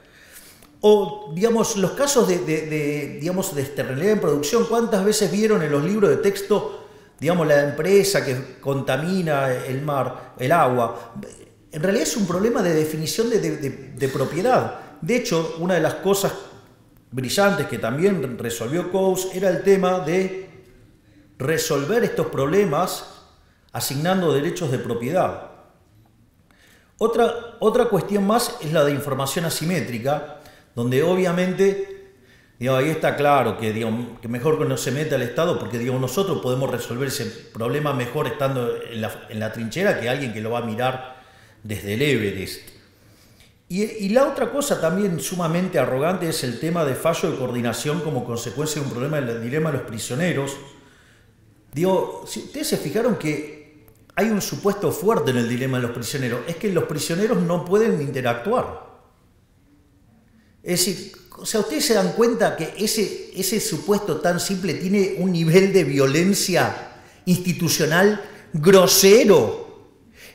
O, digamos, los casos de externalidad en producción, ¿cuántas veces vieron en los libros de texto, digamos, la empresa que contamina el mar, el agua? En realidad es un problema de definición de propiedad. De hecho, una de las cosas brillantes que también resolvió Coase era el tema de resolver estos problemas asignando derechos de propiedad. Otra cuestión más es la de información asimétrica, donde obviamente, ahí está claro que mejor que no se meta el Estado, porque nosotros podemos resolver ese problema mejor estando en la trinchera que alguien que lo va a mirar desde el Everest. Y la otra cosa también sumamente arrogante es el tema de fallo de coordinación como consecuencia de un problema del dilema de los prisioneros. Si ustedes se fijaron que hay un supuesto fuerte en el dilema de los prisioneros, es que los prisioneros no pueden interactuar. Es decir, ustedes se dan cuenta que ese supuesto tan simple tiene un nivel de violencia institucional grosero.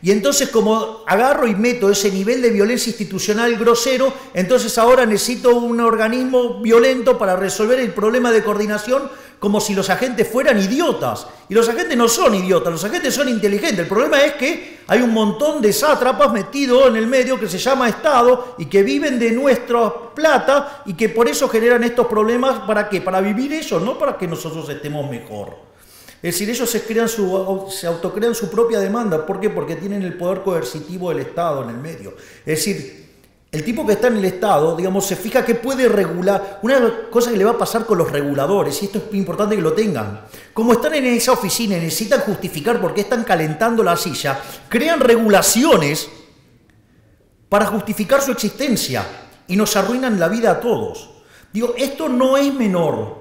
Y entonces, como agarro y meto ese nivel de violencia institucional grosero, entonces ahora necesito un organismo violento para resolver el problema de coordinación, como si los agentes fueran idiotas. Y los agentes no son idiotas, los agentes son inteligentes. El problema es que hay un montón de sátrapas metidos en el medio que se llama Estado y que viven de nuestra plata y que por eso generan estos problemas. ¿Para qué? Para vivir ellos, no para que nosotros estemos mejor. Es decir, ellos se autocrean su propia demanda. ¿Por qué? Porque tienen el poder coercitivo del Estado en el medio. Es decir, el tipo que está en el Estado, se fija que puede regular. Una cosa que le va a pasar con los reguladores, y esto es importante que lo tengan, como están en esa oficina y necesitan justificar por qué están calentando la silla, crean regulaciones para justificar su existencia y nos arruinan la vida a todos. Esto no es menor,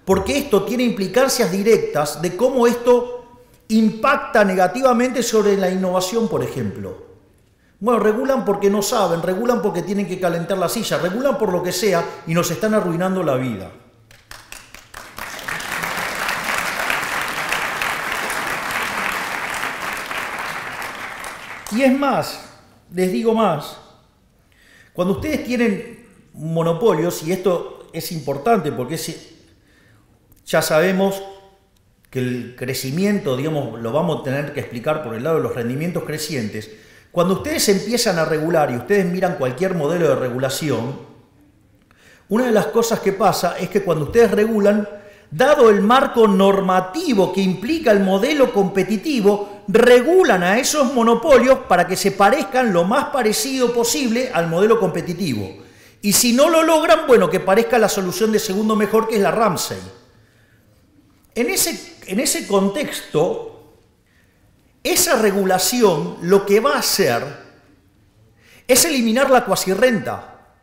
porque esto tiene implicancias directas de cómo esto impacta negativamente sobre la innovación, por ejemplo. Bueno, regulan porque no saben, regulan porque tienen que calentar la silla, regulan por lo que sea y nos están arruinando la vida. Y es más, les digo más, cuando ustedes tienen monopolios, y esto es importante porque ya sabemos que el crecimiento, lo vamos a tener que explicar por el lado de los rendimientos crecientes. Cuando ustedes empiezan a regular y ustedes miran cualquier modelo de regulación, una de las cosas que pasa es que cuando ustedes regulan, dado el marco normativo que implica el modelo competitivo, regulan a esos monopolios para que se parezcan lo más parecido posible al modelo competitivo. Y si no lo logran, bueno, que parezca la solución de segundo mejor, que es la Ramsey. En ese contexto, esa regulación lo que va a hacer es eliminar la cuasirrenta.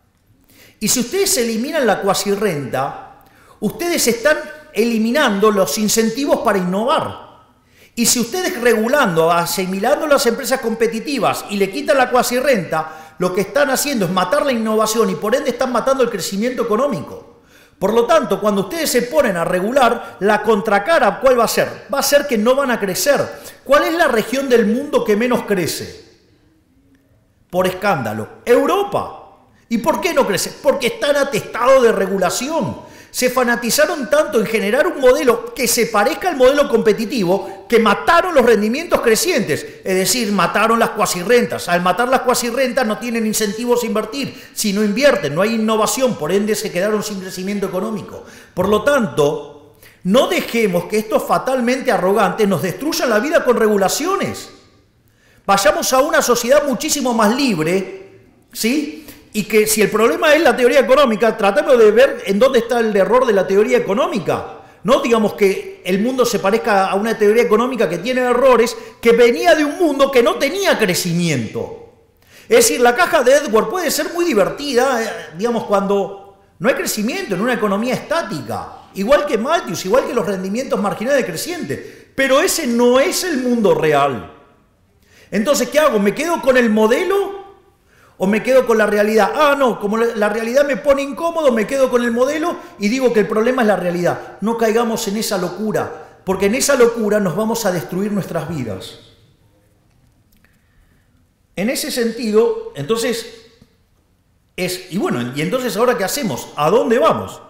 Y si ustedes eliminan la cuasirrenta, ustedes están eliminando los incentivos para innovar. Y si ustedes regulando, asimilando las empresas competitivas y le quitan la cuasirrenta, lo que están haciendo es matar la innovación y por ende están matando el crecimiento económico. Por lo tanto, cuando ustedes se ponen a regular, la contracara, ¿cuál va a ser? Va a ser que no van a crecer. ¿Cuál es la región del mundo que menos crece? Por escándalo, Europa. ¿Y por qué no crece? Porque están atestados de regulación. Se fanatizaron tanto en generar un modelo que se parezca al modelo competitivo que mataron los rendimientos crecientes, es decir, mataron las cuasirrentas. Al matar las cuasirrentas no tienen incentivos a invertir, si no invierten, no hay innovación, por ende se quedaron sin crecimiento económico. Por lo tanto, no dejemos que estos fatalmente arrogantes nos destruyan la vida con regulaciones. Vayamos a una sociedad muchísimo más libre, ¿sí? Y que si el problema es la teoría económica, tratemos de ver en dónde está el error de la teoría económica. No digamos que el mundo se parezca a una teoría económica que tiene errores, que venía de un mundo que no tenía crecimiento. Es decir, la caja de Edward puede ser muy divertida, digamos, cuando no hay crecimiento en una economía estática. Igual que Malthus, igual que los rendimientos marginales crecientes. Pero ese no es el mundo real. Entonces, ¿qué hago? ¿Me quedo con el modelo o me quedo con la realidad? Ah, no, como la realidad me pone incómodo, me quedo con el modelo y digo que el problema es la realidad. No caigamos en esa locura, porque en esa locura nos vamos a destruir nuestras vidas. En ese sentido, entonces, y bueno, y entonces ahora ¿qué hacemos? ¿A dónde vamos?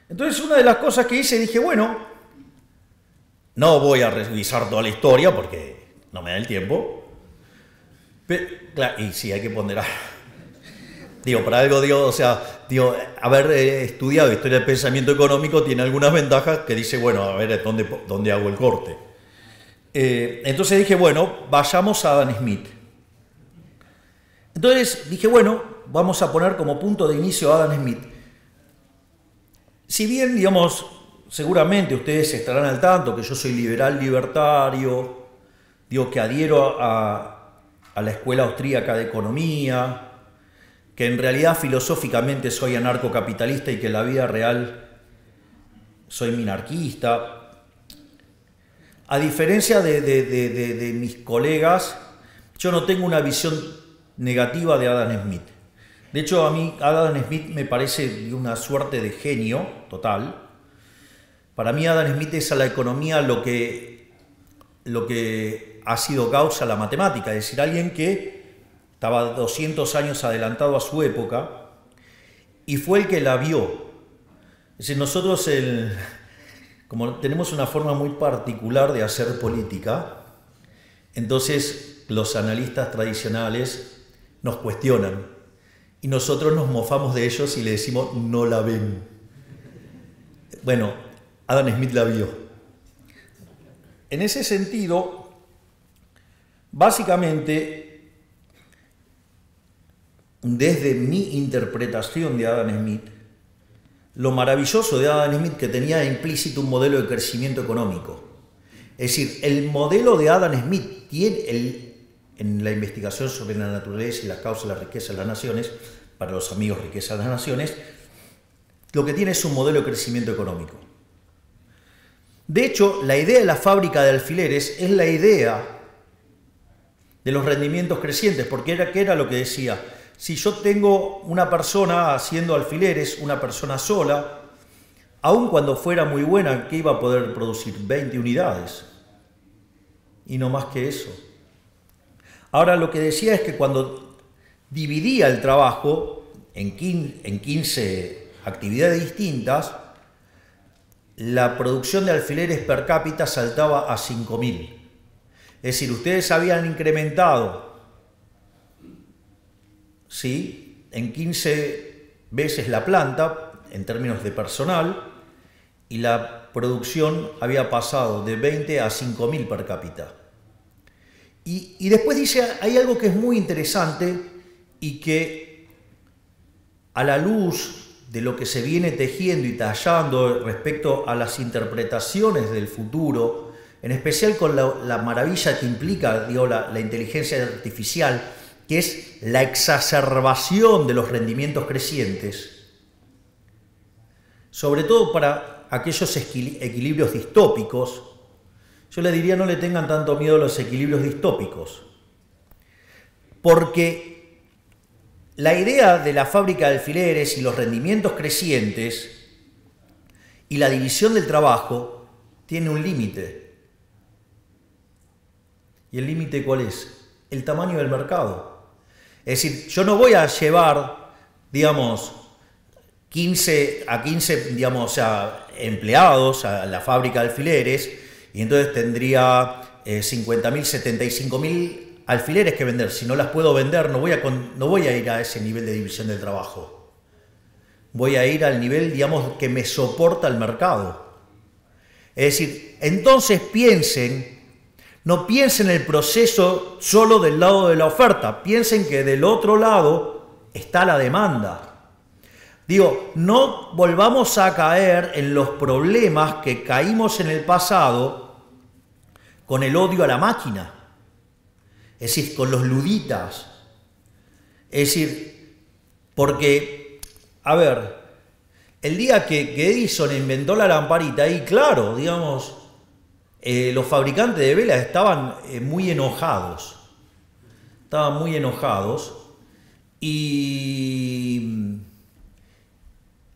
Entonces una de las cosas que hice, dije, bueno, no voy a revisar toda la historia porque no me da el tiempo. Pero, claro, y sí, hay que ponderar. Digo, para algo, haber estudiado historia del pensamiento económico tiene algunas ventajas que dice, bueno, a ver, ¿dónde hago el corte? Entonces dije, bueno, vayamos a Adam Smith. Entonces dije, bueno, vamos a poner como punto de inicio a Adam Smith. Si bien, digamos, seguramente ustedes estarán al tanto que yo soy liberal libertario, digo que adhiero a la escuela austríaca de economía, que en realidad filosóficamente soy anarcocapitalista y que en la vida real soy minarquista. A diferencia de mis colegas, yo no tengo una visión negativa de Adam Smith. De hecho, a mí Adam Smith me parece de una suerte de genio total. Para mí Adam Smith es a la economía lo que ha sido Gauss a la matemática, es decir, alguien que estaba 200 años adelantado a su época y fue el que la vio. Es decir, nosotros, como tenemos una forma muy particular de hacer política, entonces los analistas tradicionales nos cuestionan y nosotros nos mofamos de ellos y le decimos, no la ven. Bueno, Adam Smith la vio. En ese sentido, básicamente, desde mi interpretación de Adam Smith, lo maravilloso de Adam Smith que tenía implícito un modelo de crecimiento económico. Es decir, el modelo de Adam Smith tiene en la investigación sobre la naturaleza y las causas de la riqueza de las naciones, para los amigos riqueza de las naciones, lo que tiene es un modelo de crecimiento económico. De hecho, la idea de la fábrica de alfileres es la idea de los rendimientos crecientes, porque ¿qué era lo que decía? Si yo tengo una persona haciendo alfileres, una persona sola, aun cuando fuera muy buena, ¿qué iba a poder producir? 20 unidades. Y no más que eso. Ahora lo que decía es que cuando dividía el trabajo en 15 actividades distintas, la producción de alfileres per cápita saltaba a 5.000. Es decir, ustedes habían incrementado, ¿sí?, en 15 veces la planta en términos de personal y la producción había pasado de 20 a 5.000 per cápita. Y después dice, hay algo que es muy interesante y que a la luz de lo que se viene tejiendo y tallando respecto a las interpretaciones del futuro, en especial con la maravilla que implica, digo, la inteligencia artificial, que es la exacerbación de los rendimientos crecientes, sobre todo para aquellos equilibrios distópicos. Yo le diría, no le tengan tanto miedo a los equilibrios distópicos, porque la idea de la fábrica de alfileres y los rendimientos crecientes y la división del trabajo tiene un límite. ¿Y el límite cuál es? El tamaño del mercado. Es decir, yo no voy a llevar, digamos, 15 digamos, empleados a la fábrica de alfileres y entonces tendría 50.000, 75.000 alfileres que vender. Si no las puedo vender, no voy a ir a ese nivel de división del trabajo. Voy a ir al nivel, digamos, que me soporta el mercado. Es decir, entonces no piensen el proceso solo del lado de la oferta, piensen que del otro lado está la demanda. Digo, no volvamos a caer en los problemas que caímos en el pasado con el odio a la máquina, es decir, con los luditas. Es decir, porque, a ver, el día que Edison inventó la lamparita, y claro, digamos, los fabricantes de velas estaban muy enojados. Y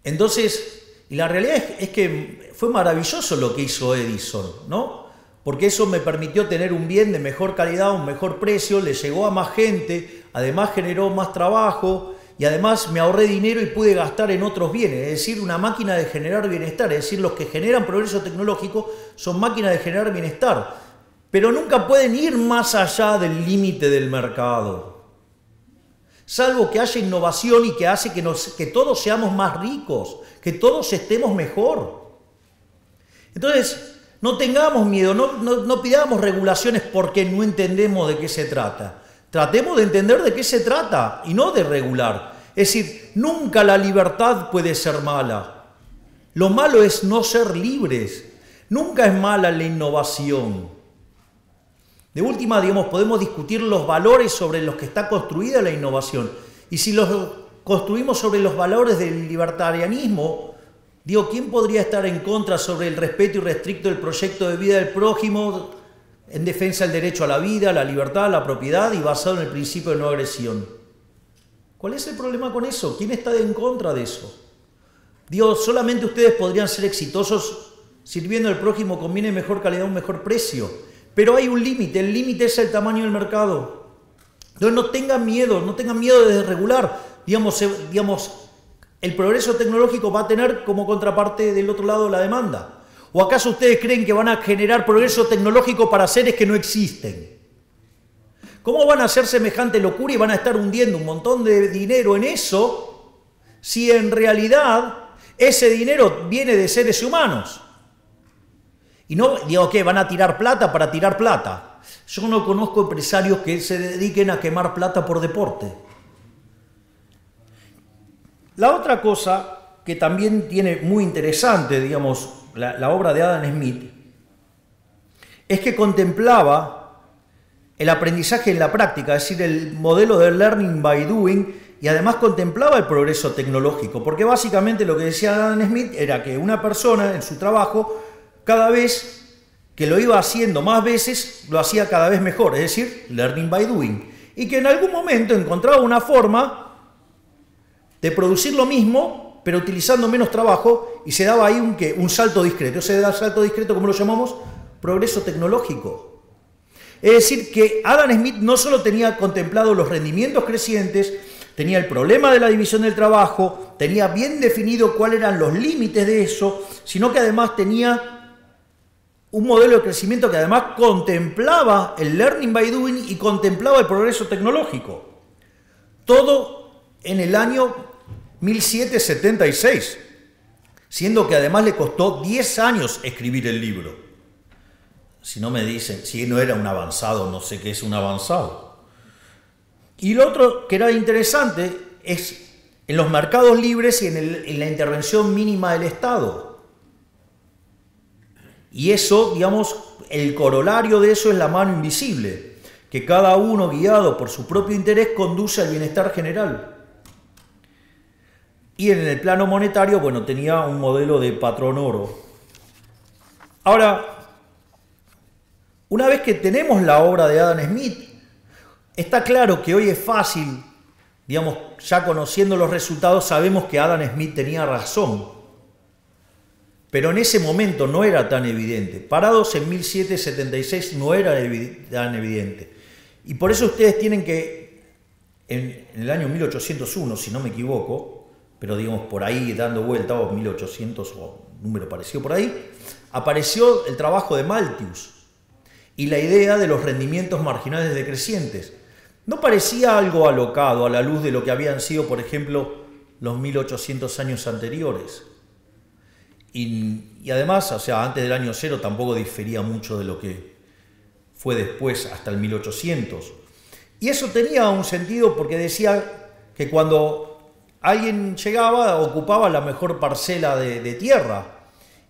entonces, y la realidad es que fue maravilloso lo que hizo Edison, ¿no? Porque eso me permitió tener un bien de mejor calidad, un mejor precio, le llegó a más gente, además generó más trabajo y además me ahorré dinero y pude gastar en otros bienes, es decir, una máquina de generar bienestar, es decir, los que generan progreso tecnológico son máquinas de generar bienestar, pero nunca pueden ir más allá del límite del mercado. Salvo que haya innovación y que hace que todos seamos más ricos, que todos estemos mejor. Entonces, no tengamos miedo, no pidamos regulaciones porque no entendemos de qué se trata. Tratemos de entender de qué se trata y no de regular. Es decir, nunca la libertad puede ser mala. Lo malo es no ser libres. Nunca es mala la innovación. De última, digamos, podemos discutir los valores sobre los que está construida la innovación. Y si los construimos sobre los valores del libertarianismo, digo, ¿quién podría estar en contra sobre el respeto irrestricto del proyecto de vida del prójimo en defensa del derecho a la vida, la libertad, la propiedad y basado en el principio de no agresión? ¿Cuál es el problema con eso? ¿Quién está en contra de eso? Digo, solamente ustedes podrían ser exitosos sirviendo al prójimo con bien de mejor calidad, un mejor precio. Pero hay un límite, el límite es el tamaño del mercado. Entonces no tengan miedo de desregular. Digamos, el progreso tecnológico va a tener como contraparte del otro lado la demanda. ¿O acaso ustedes creen que van a generar progreso tecnológico para seres que no existen? ¿Cómo van a hacer semejante locura y van a estar hundiendo un montón de dinero en eso si en realidad ese dinero viene de seres humanos? Y no digo que van a tirar plata para tirar plata. Yo no conozco empresarios que se dediquen a quemar plata por deporte. La otra cosa que también tiene muy interesante, digamos, la obra de Adam Smith, es que contemplaba el aprendizaje en la práctica, es decir, el modelo de learning by doing, y además contemplaba el progreso tecnológico, porque básicamente lo que decía Adam Smith era que una persona en su trabajo, cada vez que lo iba haciendo más veces, lo hacía cada vez mejor, es decir, learning by doing, y que en algún momento encontraba una forma de producir lo mismo, pero utilizando menos trabajo, y se daba ahí un salto discreto. Ese salto discreto, ¿cómo lo llamamos? Progreso tecnológico. Es decir, que Adam Smith no solo tenía contemplado los rendimientos crecientes, tenía el problema de la división del trabajo, tenía bien definido cuáles eran los límites de eso, sino que además tenía un modelo de crecimiento que además contemplaba el learning by doing y contemplaba el progreso tecnológico. Todo en el año 1776, siendo que además le costó 10 años escribir el libro. Si no me dicen, si no era un avanzado, no sé qué es un avanzado. Y lo otro que era interesante es en los mercados libres y en la intervención mínima del Estado. Y eso, digamos, el corolario de eso es la mano invisible, que cada uno, guiado por su propio interés, conduce al bienestar general. Y en el plano monetario, bueno, tenía un modelo de patrón oro. Ahora, una vez que tenemos la obra de Adam Smith, está claro que hoy es fácil, digamos, ya conociendo los resultados, sabemos que Adam Smith tenía razón. pero en ese momento no era tan evidente. Parados en 1776 no era tan evidente. Y por eso ustedes tienen que, en el año 1801, si no me equivoco, pero digamos por ahí dando vuelta, o 1800 o número parecido por ahí, apareció el trabajo de Malthus y la idea de los rendimientos marginales decrecientes. No parecía algo alocado a la luz de lo que habían sido, por ejemplo, los 1800 años anteriores. Y además, o sea, antes del año cero tampoco difería mucho de lo que fue después, hasta el 1800. Y eso tenía un sentido porque decía que cuando alguien llegaba, ocupaba la mejor parcela de tierra.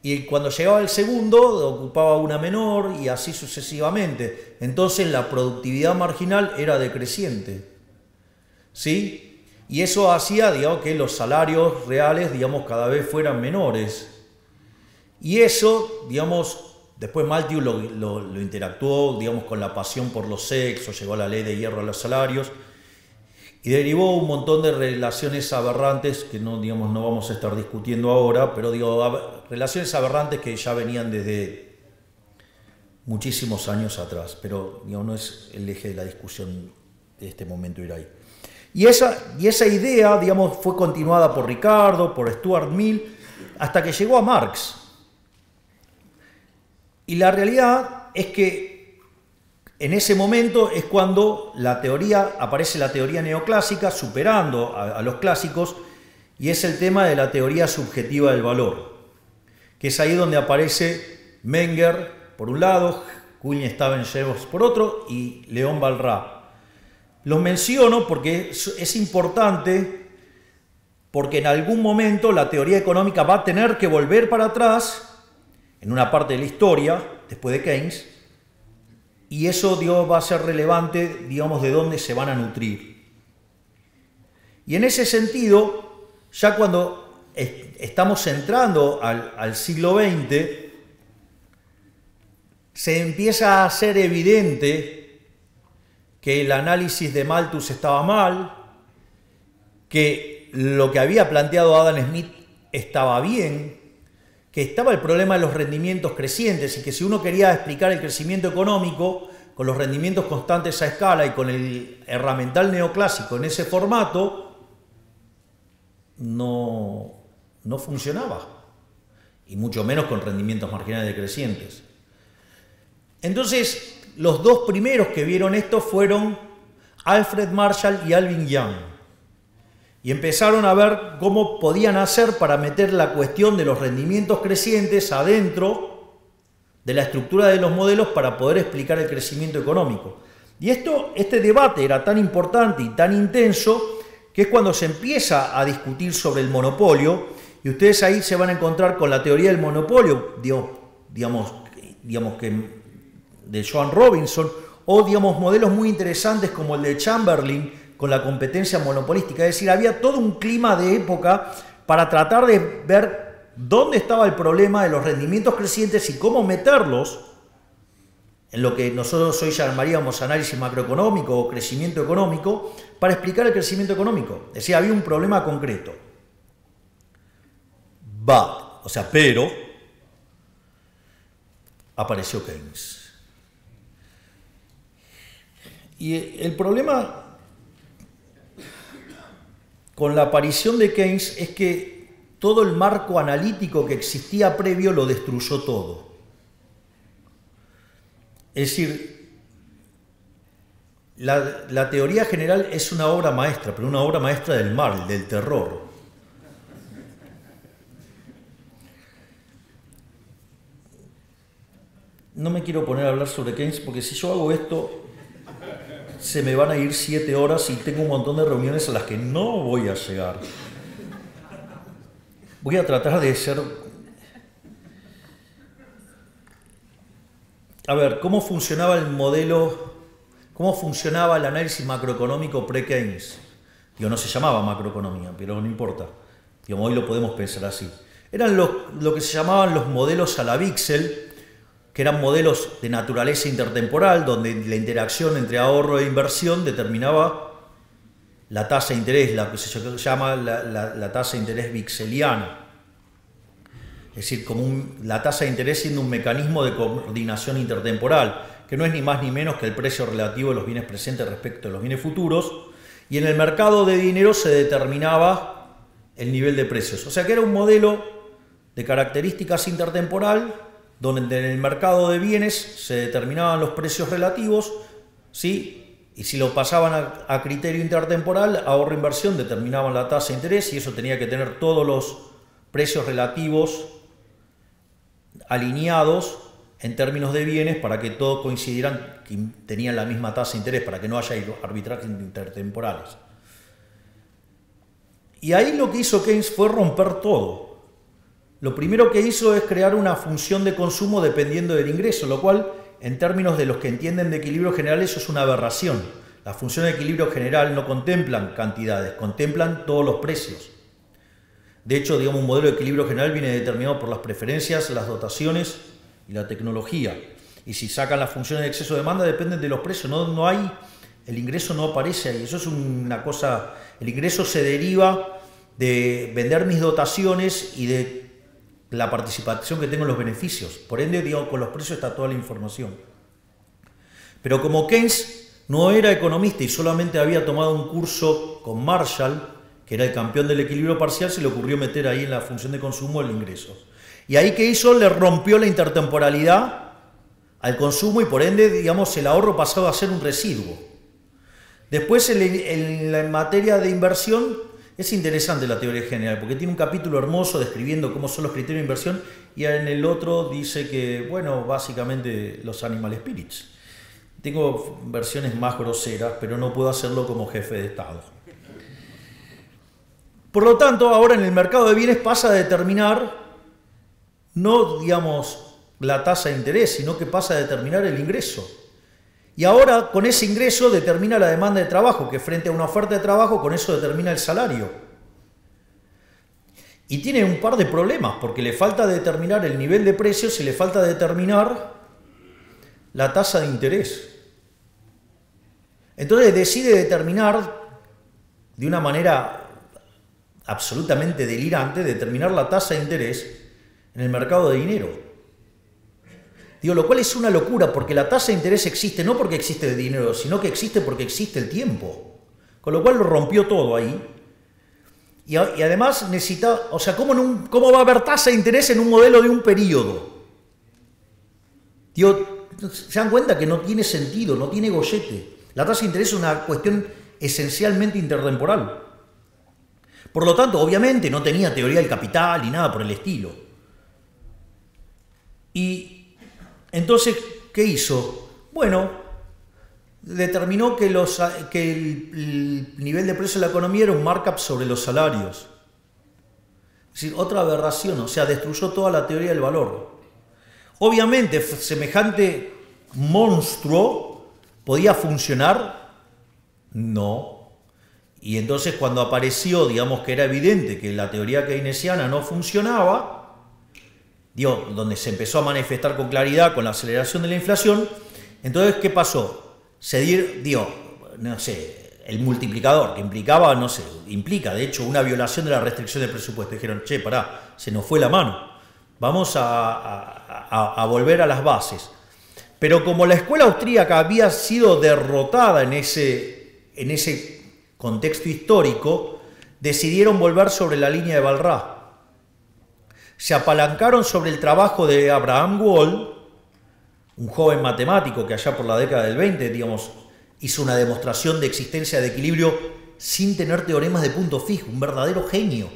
Y cuando llegaba el segundo, ocupaba una menor y así sucesivamente. Entonces la productividad marginal era decreciente. ¿Sí? Y eso hacía, digamos, que los salarios reales, digamos, cada vez fueran menores. Y eso, digamos, después Malthus lo interactuó, digamos, con la pasión por los sexos, llegó a la ley de hierro a los salarios y derivó un montón de relaciones aberrantes que no, digamos, no vamos a estar discutiendo ahora, pero digo, relaciones aberrantes que ya venían desde muchísimos años atrás, pero digamos, no es el eje de la discusión de este momento ir ahí. Y esa idea, digamos, fue continuada por Ricardo, por Stuart Mill, hasta que llegó a Marx. Y la realidad es que en ese momento es cuando aparece la teoría neoclásica, superando a los clásicos, y es el tema de la teoría subjetiva del valor, que es ahí donde aparece Menger por un lado, Kuhn-Staben-Jevons por otro, y León Walras. Los menciono porque es importante, porque en algún momento la teoría económica va a tener que volver para atrás en una parte de la historia, después de Keynes, y eso, digamos, va a ser relevante, digamos, de dónde se van a nutrir. Y en ese sentido, ya cuando estamos entrando al siglo XX, se empieza a hacer evidente que el análisis de Malthus estaba mal, que lo que había planteado Adam Smith estaba bien, que estaba el problema de los rendimientos crecientes y que si uno quería explicar el crecimiento económico con los rendimientos constantes a escala y con el herramental neoclásico en ese formato, no funcionaba, y mucho menos con rendimientos marginales decrecientes. Entonces, los dos primeros que vieron esto fueron Alfred Marshall y Alvin Young. Y empezaron a ver cómo podían hacer para meter la cuestión de los rendimientos crecientes adentro de la estructura de los modelos para poder explicar el crecimiento económico. Y este debate era tan importante y tan intenso que es cuando se empieza a discutir sobre el monopolio, y ustedes ahí se van a encontrar con la teoría del monopolio, digamos que de Joan Robinson, o digamos modelos muy interesantes como el de Chamberlain, con la competencia monopolística. Es decir, había todo un clima de época para tratar de ver dónde estaba el problema de los rendimientos crecientes y cómo meterlos en lo que nosotros hoy llamaríamos análisis macroeconómico o crecimiento económico, para explicar el crecimiento económico. Es decir, había un problema concreto. Pero apareció Keynes. Y el problema con la aparición de Keynes es que todo el marco analítico que existía previo lo destruyó todo. Es decir, la teoría general es una obra maestra, pero una obra maestra del mal, del terror. No me quiero poner a hablar sobre Keynes porque si yo hago esto se me van a ir 7 horas y tengo un montón de reuniones a las que no voy a llegar. Voy a tratar de ser... A ver, ¿cómo funcionaba el modelo, cómo funcionaba el análisis macroeconómico pre-Keynes? No se llamaba macroeconomía, pero no importa. Hoy lo podemos pensar así. Eran lo que se llamaban los modelos a la Wiesel, que eran modelos de naturaleza intertemporal, donde la interacción entre ahorro e inversión determinaba la tasa de interés, la que se llama la tasa de interés wieseliana. decir, como la tasa de interés siendo un mecanismo de coordinación intertemporal, que no es ni más ni menos que el precio relativo de los bienes presentes respecto de los bienes futuros, y en el mercado de dinero se determinaba el nivel de precios. O sea que era un modelo de características intertemporal, donde en el mercado de bienes se determinaban los precios relativos, ¿sí? Y si lo pasaban a criterio intertemporal, ahorro-inversión determinaban la tasa de interés y eso tenía que tener todos los precios relativos alineados en términos de bienes para que todos coincidieran que tenían la misma tasa de interés, para que no haya arbitrajes intertemporales. Y ahí lo que hizo Keynes fue romper todo. Lo primero que hizo es crear una función de consumo dependiendo del ingreso, lo cual, en términos de los que entienden de equilibrio general, eso es una aberración. Las funciones de equilibrio general no contemplan cantidades, contemplan todos los precios. De hecho, digamos, un modelo de equilibrio general viene determinado por las preferencias, las dotaciones y la tecnología. Y si sacan las funciones de exceso de demanda, dependen de los precios. No hay, el ingreso no aparece ahí. Eso es una cosa. El ingreso se deriva de vender mis dotaciones y de la participación que tengo en los beneficios. Por ende, digo, con los precios está toda la información. Pero como Keynes no era economista y solamente había tomado un curso con Marshall, que era el campeón del equilibrio parcial, se le ocurrió meter ahí en la función de consumo el ingreso. Y ahí, ¿qué hizo? Le rompió la intertemporalidad al consumo y por ende, digamos, el ahorro pasaba a ser un residuo. Después, en materia de inversión, es interesante la teoría general, porque tiene un capítulo hermoso describiendo cómo son los criterios de inversión y en el otro dice que, bueno, básicamente los animal spirits. Tengo versiones más groseras, pero no puedo hacerlo como jefe de Estado. Por lo tanto, ahora en el mercado de bienes pasa a determinar, no, digamos, la tasa de interés, sino que pasa a determinar el ingreso. Y ahora, con ese ingreso, determina la demanda de trabajo, que frente a una oferta de trabajo, con eso determina el salario. Y tiene un par de problemas, porque le falta determinar el nivel de precios y le falta determinar la tasa de interés. Entonces decide determinar, de una manera absolutamente delirante, determinar la tasa de interés en el mercado de dinero. Digo, lo cual es una locura, porque la tasa de interés existe no porque existe el dinero, sino que existe porque existe el tiempo. Con lo cual lo rompió todo ahí. Y además necesita, o sea, ¿cómo va a haber tasa de interés en un modelo de un periodo? Digo, se dan cuenta que no tiene sentido, no tiene gollete. La tasa de interés es una cuestión esencialmente intertemporal. Por lo tanto, obviamente no tenía teoría del capital ni nada por el estilo. Y entonces, ¿qué hizo? Bueno, determinó que el nivel de precio de la economía era un markup sobre los salarios. Es decir, otra aberración, o sea, destruyó toda la teoría del valor. Obviamente, semejante monstruo podía funcionar, no. Y entonces cuando apareció, digamos que era evidente que la teoría keynesiana no funcionaba, donde se empezó a manifestar con claridad con la aceleración de la inflación, entonces, ¿qué pasó? Se dio, no sé, el multiplicador, que implicaba, no sé, implica, de hecho, una violación de la restricción del presupuesto. Dijeron, che, pará, se nos fue la mano, vamos a volver a las bases. Pero como la escuela austríaca había sido derrotada en ese contexto histórico, decidieron volver sobre la línea de Walras. Se apalancaron sobre el trabajo de Abraham Wald, un joven matemático que allá por la década del 20, digamos, hizo una demostración de existencia de equilibrio sin tener teoremas de punto fijo, un verdadero genio.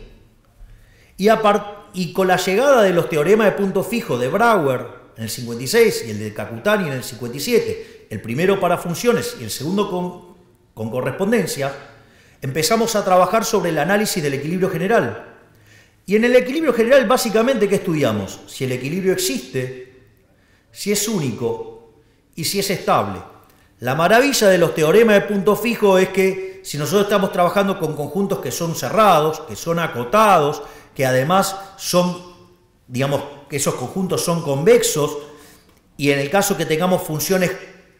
Y con la llegada de los teoremas de punto fijo de Brouwer en el 56 y el de Kakutani en el 57, el primero para funciones y el segundo con correspondencia, empezamos a trabajar sobre el análisis del equilibrio general. Y en el equilibrio general, básicamente, ¿qué estudiamos? Si el equilibrio existe, si es único y si es estable. La maravilla de los teoremas de punto fijo es que si nosotros estamos trabajando con conjuntos que son cerrados, que son acotados, que además son, digamos, que esos conjuntos son convexos, y en el caso que tengamos funciones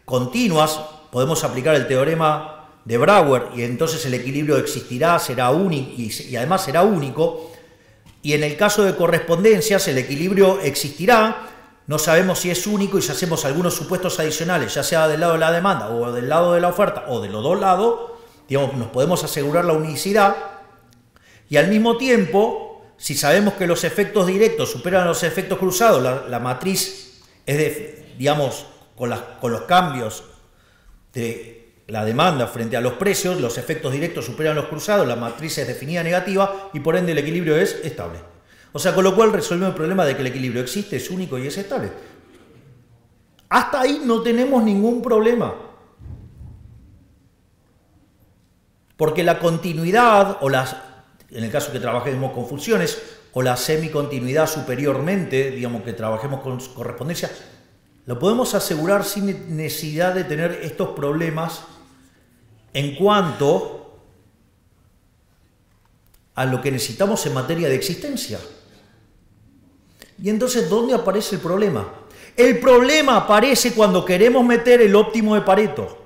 continuas, podemos aplicar el teorema de Brouwer y entonces el equilibrio existirá, será único y además será único. Y en el caso de correspondencias, el equilibrio existirá. No sabemos si es único y si hacemos algunos supuestos adicionales, ya sea del lado de la demanda o del lado de la oferta o de los dos lados, digamos, nos podemos asegurar la unicidad. Y al mismo tiempo, si sabemos que los efectos directos superan los efectos cruzados, la matriz es de, digamos, con los cambios de la demanda frente a los precios, los efectos directos superan los cruzados, la matriz es definida negativa y por ende el equilibrio es estable. O sea, con lo cual resolvemos el problema de que el equilibrio existe, es único y es estable. Hasta ahí no tenemos ningún problema. Porque la continuidad, en el caso que trabajemos con funciones, o la semicontinuidad superiormente, digamos que trabajemos con correspondencia, lo podemos asegurar sin necesidad de tener estos problemas en cuanto a lo que necesitamos en materia de existencia. Y entonces, ¿dónde aparece el problema? El problema aparece cuando queremos meter el óptimo de Pareto.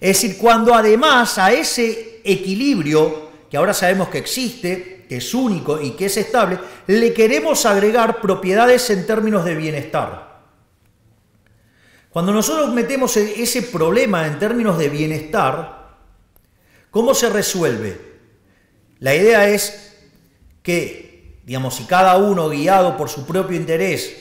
Es decir, cuando además a ese equilibrio, que ahora sabemos que existe, que es único y que es estable, le queremos agregar propiedades en términos de bienestar. Cuando nosotros metemos ese problema en términos de bienestar, ¿cómo se resuelve? La idea es que, digamos, si cada uno guiado por su propio interés,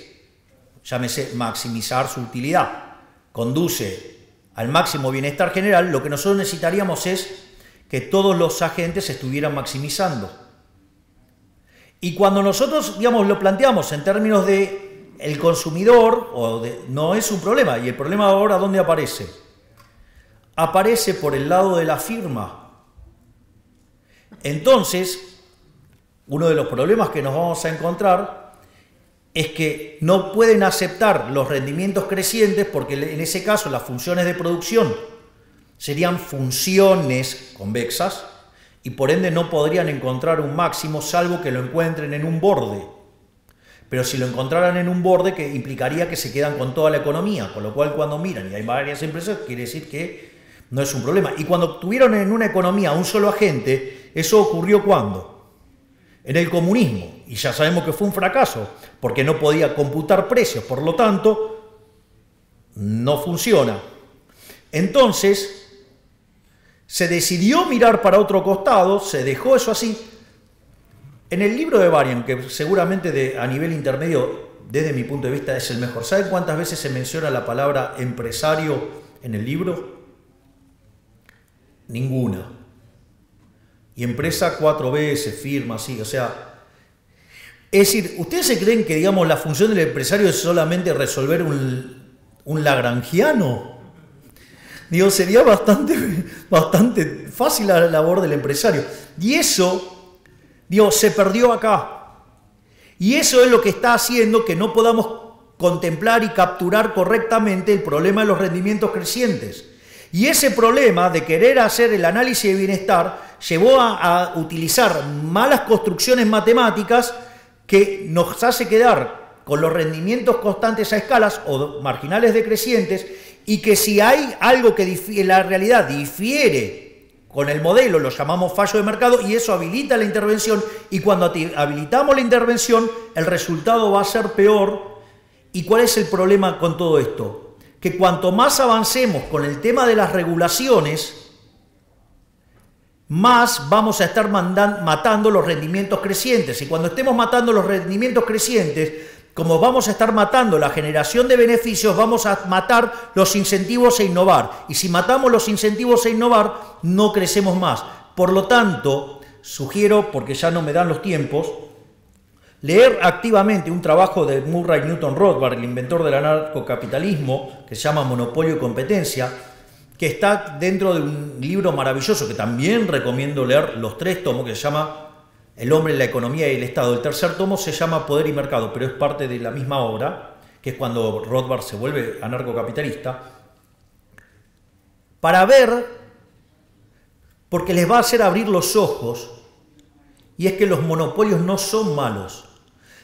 llámese maximizar su utilidad, conduce al máximo bienestar general, lo que nosotros necesitaríamos es que todos los agentes estuvieran maximizando. Y cuando nosotros, digamos, lo planteamos en términos de el consumidor, no es un problema. Y el problema ahora, ¿dónde aparece? Aparece por el lado de la firma. Entonces, uno de los problemas que nos vamos a encontrar es que no pueden aceptar los rendimientos crecientes porque en ese caso las funciones de producción serían funciones convexas y por ende no podrían encontrar un máximo salvo que lo encuentren en un borde. Pero si lo encontraran en un borde, que implicaría que se quedan con toda la economía, con lo cual cuando miran y hay varias empresas, quiere decir que no es un problema. Y cuando tuvieron en una economía un solo agente, ¿eso ocurrió cuándo? En el comunismo. Y ya sabemos que fue un fracaso, porque no podía computar precios, por lo tanto, no funciona. Entonces, se decidió mirar para otro costado, se dejó eso así. En el libro de Varian, que seguramente a nivel intermedio, desde mi punto de vista, es el mejor. ¿Saben cuántas veces se menciona la palabra empresario en el libro? Ninguna. Y empresa 4 veces, firma, así, o sea... Es decir, ¿ustedes se creen que, digamos, la función del empresario es solamente resolver un lagrangiano? Digo, sería bastante fácil la labor del empresario. Y eso, digo, se perdió acá. Y eso es lo que está haciendo que no podamos contemplar y capturar correctamente el problema de los rendimientos crecientes. Y ese problema de querer hacer el análisis de bienestar llevó a utilizar malas construcciones matemáticas que nos hace quedar con los rendimientos constantes a escalas o marginales decrecientes, y que si hay algo que en la realidad difiere con el modelo, lo llamamos fallo de mercado, y eso habilita la intervención, y cuando habilitamos la intervención, el resultado va a ser peor. ¿Y cuál es el problema con todo esto? Que cuanto más avancemos con el tema de las regulaciones, más vamos a estar matando los rendimientos crecientes. Y cuando estemos matando los rendimientos crecientes, como vamos a estar matando la generación de beneficios, vamos a matar los incentivos a innovar. Y si matamos los incentivos a innovar, no crecemos más. Por lo tanto, sugiero, porque ya no me dan los tiempos, leer activamente un trabajo de Murray Newton Rothbard, el inventor del anarcocapitalismo, que se llama Monopolio y Competencia, que está dentro de un libro maravilloso que también recomiendo leer, los 3 tomos, que se llama El hombre, la economía y el Estado. El tercer tomo se llama Poder y Mercado, pero es parte de la misma obra, que es cuando Rothbard se vuelve anarcocapitalista, para ver, porque les va a hacer abrir los ojos, y es que los monopolios no son malos.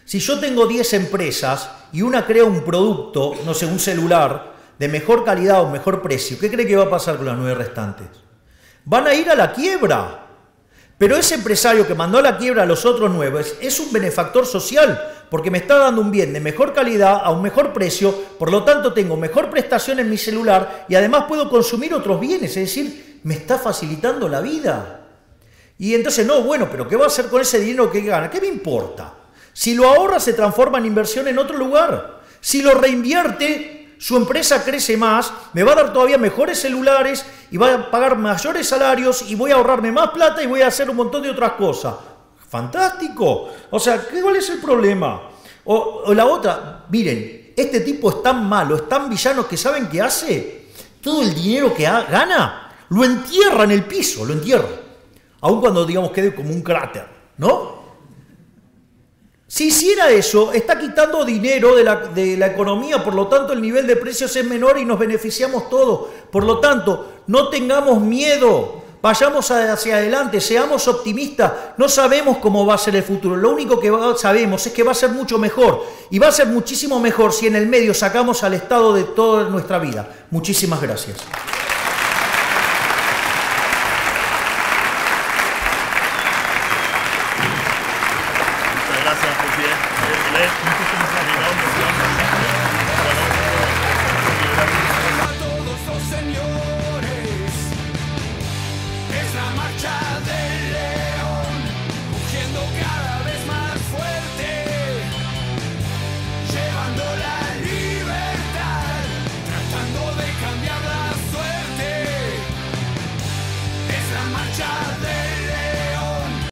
Si yo tengo 10 empresas y una crea un producto, no sé, un celular, de mejor calidad o mejor precio, ¿qué cree que va a pasar con las 9 restantes? Van a ir a la quiebra. Pero ese empresario que mandó a la quiebra a los otros 9 es un benefactor social, porque me está dando un bien de mejor calidad a un mejor precio, por lo tanto tengo mejor prestación en mi celular y además puedo consumir otros bienes, es decir, me está facilitando la vida. Y entonces, no, bueno, pero ¿qué va a hacer con ese dinero que gana? ¿Qué me importa? Si lo ahorra, se transforma en inversión en otro lugar. Si lo reinvierte, su empresa crece más, me va a dar todavía mejores celulares y va a pagar mayores salarios y voy a ahorrarme más plata y voy a hacer un montón de otras cosas. ¡Fantástico! O sea, ¿cuál es el problema? O la otra, miren, este tipo es tan malo, es tan villano que ¿saben qué hace? Todo el dinero que gana lo entierra en el piso, lo entierra. Aun cuando, digamos, quede como un cráter, ¿no? Si hiciera eso, está quitando dinero de la economía, por lo tanto el nivel de precios es menor y nos beneficiamos todos. Por lo tanto, no tengamos miedo, vayamos hacia adelante, seamos optimistas, no sabemos cómo va a ser el futuro, lo único que sabemos es que va a ser mucho mejor y va a ser muchísimo mejor si en el medio sacamos al Estado de toda nuestra vida. Muchísimas gracias.